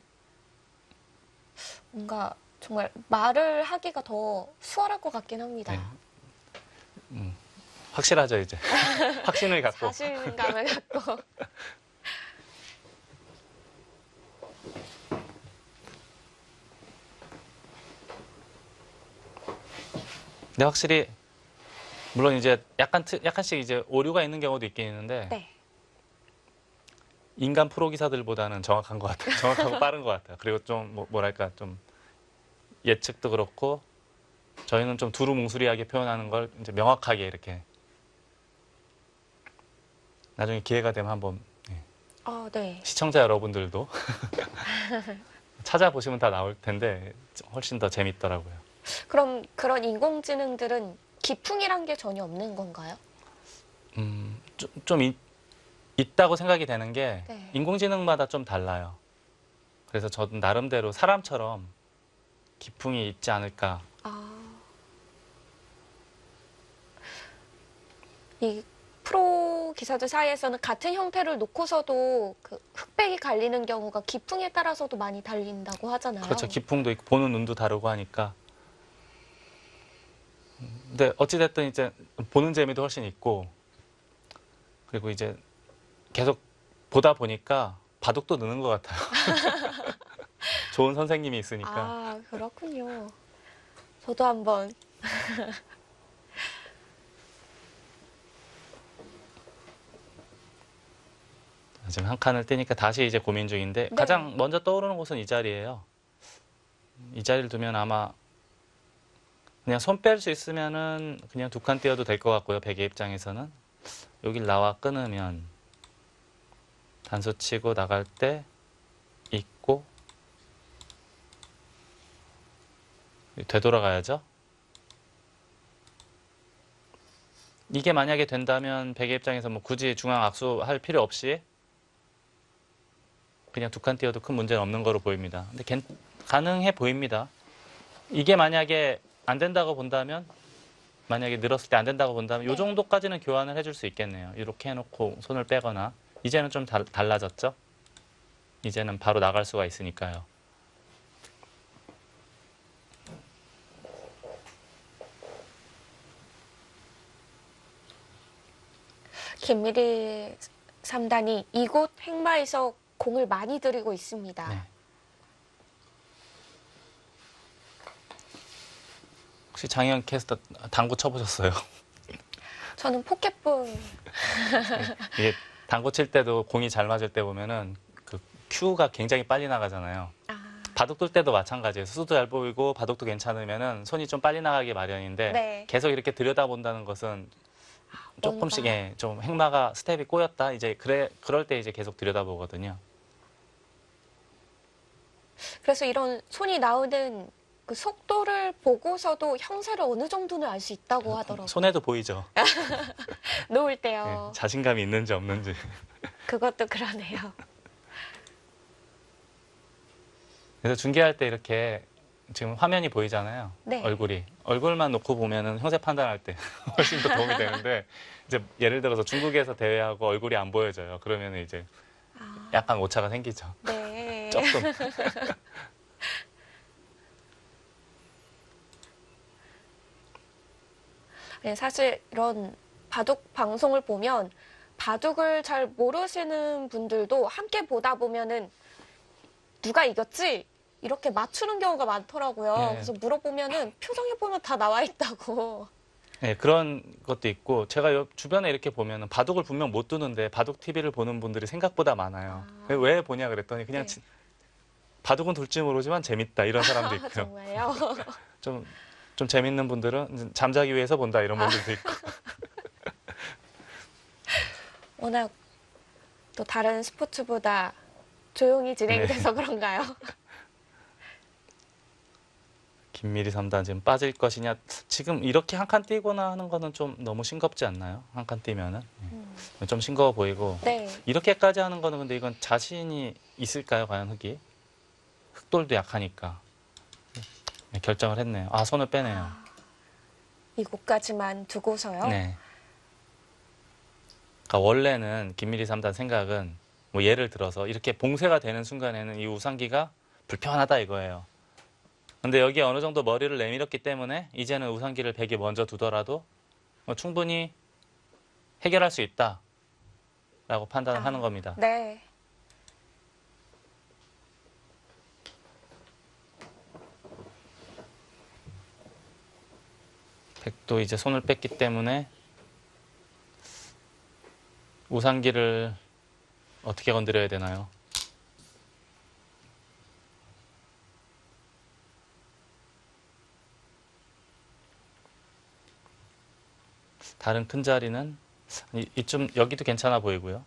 Speaker 1: 뭔가 정말 말을 하기가 더 수월할 것 같긴 합니다.
Speaker 2: 네. 확실하죠, 이제. 확신을 갖고.
Speaker 1: 자신감을 갖고.
Speaker 2: 근데 확실히 물론 이제 약간씩 이제 오류가 있는 경우도 있긴 있는데
Speaker 1: 네.
Speaker 2: 인간 프로 기사들보다는 정확한 것 같아요. 정확하고 빠른 것 같아요. 그리고 좀 뭐랄까 좀 예측도 그렇고 저희는 좀 두루뭉술하게 표현하는 걸 이제 명확하게 이렇게 나중에 기회가 되면 한번
Speaker 1: 네.
Speaker 2: 시청자 여러분들도 찾아보시면 다 나올 텐데 훨씬 더 재밌더라고요.
Speaker 1: 그럼 그런 인공지능들은 기풍이란 게 전혀 없는 건가요?
Speaker 2: 좀 있다고 생각이 되는 게
Speaker 1: 네.
Speaker 2: 인공지능마다 좀 달라요. 그래서 저는 나름대로 사람처럼 기풍이 있지 않을까.
Speaker 1: 이 프로 기사들 사이에서는 같은 형태를 놓고서도 그 흑백이 갈리는 경우가 기풍에 따라서도 많이 달린다고 하잖아요.
Speaker 2: 그렇죠. 기풍도 있고 보는 눈도 다르고 하니까. 근데 어찌됐든 이제 보는 재미도 훨씬 있고 그리고 이제 계속 보다 보니까 바둑도 느는 것 같아요. 좋은 선생님이 있으니까.
Speaker 1: 그렇군요. 저도 한번.
Speaker 2: 지금 한 칸을 떼니까 다시 이제 고민 중인데
Speaker 1: 네.
Speaker 2: 가장 먼저 떠오르는 곳은 이 자리예요. 이 자리를 두면 아마 그냥 손 뺄 수 있으면은 그냥 두 칸 띄어도 될 것 같고요. 백의 입장에서는 여길 나와 끊으면 단수 치고 나갈 때 있고 되돌아가야죠. 이게 만약에 된다면 백의 입장에서 뭐 굳이 중앙 악수할 필요 없이 그냥 두 칸 띄워도 큰 문제는 없는 거로 보입니다. 근데 가능해 보입니다. 이게 만약에 안 된다고 본다면, 만약에 늘었을 때 안 된다고 본다면 이 정도까지는 교환을 해줄 수 있겠네요. 이렇게 해놓고 손을 빼거나. 이제는 좀 달라졌죠? 이제는 바로 나갈 수가 있으니까요.
Speaker 1: 김미리 3단이 이곳 행마에서 공을 많이 들이고 있습니다.
Speaker 2: 네. 혹시 장희연 캐스터 당구 쳐보셨어요?
Speaker 1: 저는 포켓볼.
Speaker 2: 이게 당구 칠 때도 공이 잘 맞을 때 보면은 그 큐가 굉장히 빨리 나가잖아요. 바둑 둘 때도 마찬가지예요. 수도 잘 보이고 바둑도 괜찮으면은 손이 좀 빨리 나가기 마련인데
Speaker 1: 네.
Speaker 2: 계속 이렇게 들여다본다는 것은 조금씩 좀 행마가 스텝이 꼬였다. 이제 그럴 때 이제 계속 들여다보거든요.
Speaker 1: 그래서 이런 손이 나오는 그 속도를 보고서도 형세를 어느 정도는 알 수 있다고 하더라고요.
Speaker 2: 손에도 보이죠.
Speaker 1: 놓을
Speaker 2: 네,
Speaker 1: 때요.
Speaker 2: 자신감이 있는지 없는지.
Speaker 1: 그것도 그러네요.
Speaker 2: 그래서 중계할 때 이렇게 지금 화면이 보이잖아요.
Speaker 1: 네.
Speaker 2: 얼굴만 놓고 보면은 형세 판단할 때 훨씬 더 도움이 되는데 이제 예를 들어서 중국에서 대회하고 얼굴이 안 보여져요. 그러면 이제 약간 오차가 생기죠.
Speaker 1: 네.
Speaker 2: 조금.
Speaker 1: 네, 사실 이런 바둑 방송을 보면 바둑을 잘 모르시는 분들도 함께 보다 보면은 누가 이겼지? 이렇게 맞추는 경우가 많더라고요.
Speaker 2: 네.
Speaker 1: 그래서 물어보면은 표정에 보면 다 나와 있다고.
Speaker 2: 네, 그런 것도 있고 제가 주변에 이렇게 보면은 바둑을 분명 못 두는데 바둑 TV를 보는 분들이 생각보다 많아요. 왜 보냐 그랬더니 그냥
Speaker 1: 네.
Speaker 2: 바둑은 둘 줄 모르지만 재밌다 이런 사람도 있고요.
Speaker 1: 정말요?
Speaker 2: 좀 재밌는 분들은 잠자기 위해서 본다 이런 분들도 있고.
Speaker 1: 워낙 또 다른 스포츠보다 조용히 진행이
Speaker 2: 네.
Speaker 1: 돼서 그런가요?
Speaker 2: 김미리 3단 지금 빠질 것이냐. 지금 이렇게 한 칸 띄거나 하는 거는 좀 너무 싱겁지 않나요? 한 칸 띄면은. 좀 싱거워 보이고.
Speaker 1: 네.
Speaker 2: 이렇게까지 하는 거는 근데 이건 자신이 있을까요? 과연 흙이? 흑돌도 약하니까. 네, 결정을 했네요. 손을 빼네요.
Speaker 1: 이곳까지만 두고서요.
Speaker 2: 네. 그러니까 원래는 김미리 3단 생각은 뭐 예를 들어서 이렇게 봉쇄가 되는 순간에는 이 우상기가 불편하다 이거예요. 근데 여기에 어느 정도 머리를 내밀었기 때문에 이제는 우상기를 백이 먼저 두더라도 뭐 충분히 해결할 수 있다라고 판단을 하는 겁니다.
Speaker 1: 네.
Speaker 2: 백도 이제 손을 뺐기 때문에 우상기를 어떻게 건드려야 되나요? 다른 큰 자리는 이쯤 여기도 괜찮아 보이고요.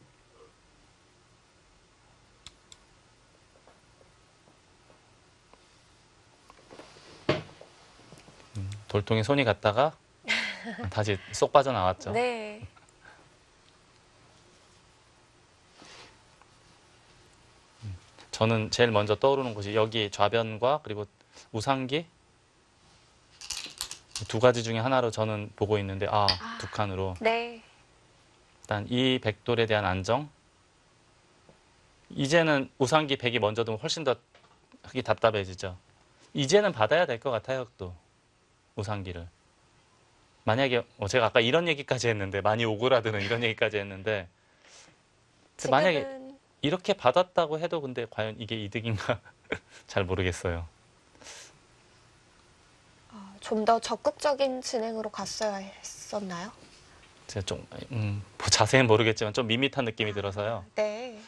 Speaker 2: 돌통에 손이 갔다가 다시 쏙 빠져나왔죠.
Speaker 1: 네.
Speaker 2: 저는 제일 먼저 떠오르는 곳이 여기 좌변과 그리고 우상기 두 가지 중에 하나로 저는 보고 있는데 두 칸으로
Speaker 1: 네.
Speaker 2: 일단 이 백돌에 대한 안정 이제는 우상기 백이 먼저 두면 훨씬 더 흙이 답답해지죠. 이제는 받아야 될 것 같아요. 또 우상기를 만약에 제가 아까 이런 얘기까지 했는데 많이 오그라드는 이런 얘기까지 했는데 만약에 이렇게 받았다고 해도 근데 과연 이게 이득인가 잘 모르겠어요.
Speaker 1: 좀 더 적극적인 진행으로 갔어야 했었나요?
Speaker 2: 제가 좀 뭐 자세히는 모르겠지만 좀 밋밋한 느낌이 들어서요.
Speaker 1: 네.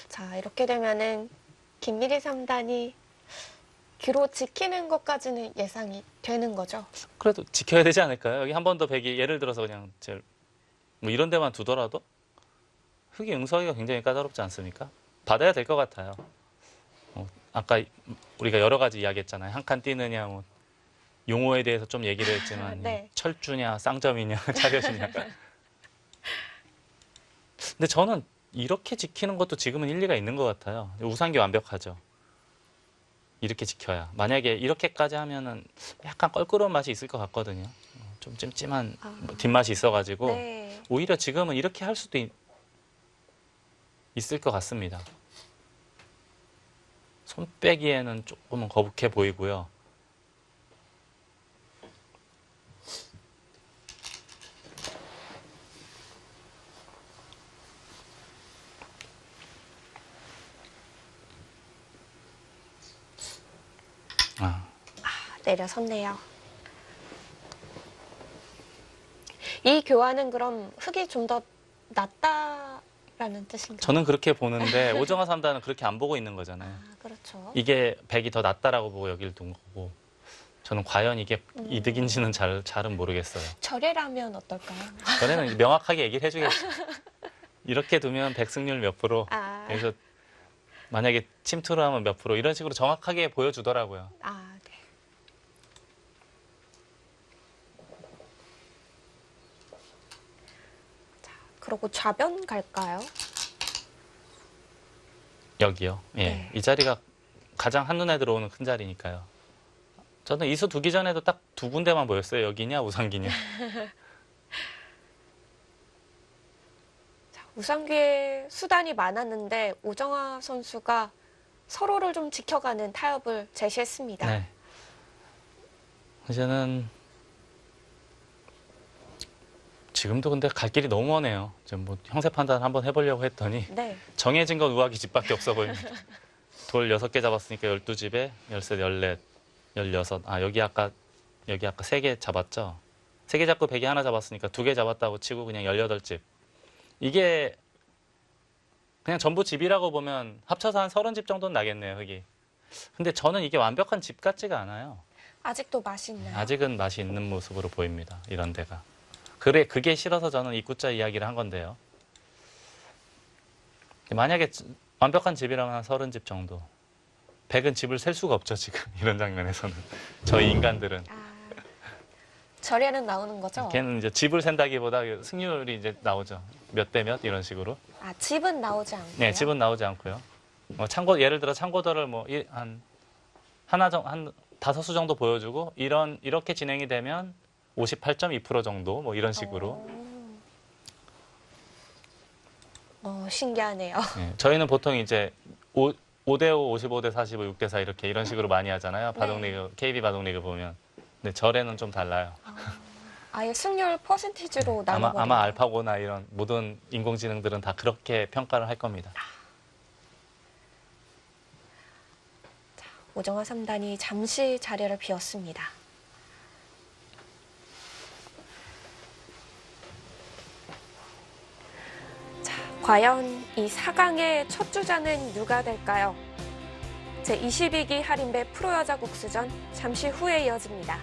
Speaker 1: 자, 이렇게 되면은 김미리 3단이 귀로 지키는 것까지는 예상이 되는 거죠.
Speaker 2: 그래도 지켜야 되지 않을까요? 여기 한 번 더 백이 예를 들어서 그냥 제일 뭐 이런 데만 두더라도 흙이 응수하기가 굉장히 까다롭지 않습니까? 받아야 될 것 같아요. 아까 우리가 여러 가지 이야기했잖아요. 한 칸 띄느냐, 뭐 용어에 대해서 좀 얘기를 했지만
Speaker 1: 네.
Speaker 2: 철주냐, 쌍점이냐, 차렷이냐. 근데 저는 이렇게 지키는 것도 지금은 일리가 있는 것 같아요. 우상기 완벽하죠. 이렇게 지켜야. 만약에 이렇게까지 하면은 약간 껄끄러운 맛이 있을 것 같거든요. 좀 찜찜한 뒷맛이 있어가지고
Speaker 1: 네.
Speaker 2: 오히려 지금은 이렇게 할 수도 있을 것 같습니다. 손 빼기에는 조금은 거북해 보이고요.
Speaker 1: 내려섰네요. 이 교환은 그럼 흙이 좀 더 낫다라는 뜻인가요?
Speaker 2: 저는 그렇게 보는데 오정화 3단은 그렇게 안 보고 있는 거잖아요.
Speaker 1: 아, 그렇죠.
Speaker 2: 이게 100이 더 낫다라고 보고 여기를 둔 거고 저는 과연 이게 이득인지는 잘은 모르겠어요.
Speaker 1: 절에라면 어떨까요?
Speaker 2: 전에는 명확하게 얘기를 해주겠죠. 이렇게 두면 100 승률 몇 프로,
Speaker 1: 아,
Speaker 2: 그래서 만약에 침투를 하면 몇 프로 이런 식으로 정확하게 보여주더라고요.
Speaker 1: 아, 네. 자, 그러고 좌변 갈까요?
Speaker 2: 여기요. 예,
Speaker 1: 네.
Speaker 2: 이 자리가 가장 한눈에 들어오는 큰 자리니까요. 저는 이수 두기 전에도 딱 두 군데만 보였어요. 여기냐 우상기냐.
Speaker 1: 자, 우상기에 수단이 많았는데 오정화 선수가 서로를 좀 지켜가는 타협을 제시했습니다.
Speaker 2: 네. 이제는 지금도 근데 갈 길이 너무 머네요. 지금 뭐 형세 판단 한번 해보려고 했더니
Speaker 1: 네.
Speaker 2: 정해진 건 우아기 집밖에 없어 보입니다. 돌 6개 잡았으니까 12집에 13, 14, 16. 아, 여기 아까 3개 잡았죠? 3개 잡고 100에 하나 잡았으니까 2개 잡았다고 치고 그냥 18집. 이게 그냥 전부 집이라고 보면 합쳐서 한 30집 정도는 나겠네요, 흙이. 근데 저는 이게 완벽한 집 같지가 않아요.
Speaker 1: 아직도 맛이 있나요?
Speaker 2: 아직은 맛이 있는 모습으로 보입니다, 이런 데가. 그게 싫어서 저는 입구자 이야기를 한 건데요. 만약에 완벽한 집이라면 한 30집 정도. 100은 집을 셀 수가 없죠, 지금. 이런 장면에서는. 저희 인간들은.
Speaker 1: 아, 절에는 나오는 거죠?
Speaker 2: 걔는 이제 집을 센다기보다 승률이 이제 나오죠. 몇 대 몇 이런 식으로.
Speaker 1: 아, 집은 나오지 않고요?
Speaker 2: 네, 집은 나오지 않고요. 예를 들어 참고도를 뭐 한 5수 정도 보여주고 이렇게 진행이 되면 58.2% 정도 뭐 이런 식으로.
Speaker 1: 신기하네요.
Speaker 2: 네, 저희는 보통 이제 5대5, 55대45, 6대4 이런 식으로 많이 하잖아요. 바둑리그, KB 바둑리그 보면. 근데 절에는 좀 달라요.
Speaker 1: 아예 승률 퍼센티지로 나눠버려요.
Speaker 2: 아마 알파고나 이런 모든 인공지능들은 다 그렇게 평가를 할 겁니다.
Speaker 1: 자, 오정화 3단이 잠시 자리를 비웠습니다. 자, 과연 이 4강의 첫 주자는 누가 될까요? 제22기 할인배 프로여자 국수전 잠시 후에 이어집니다.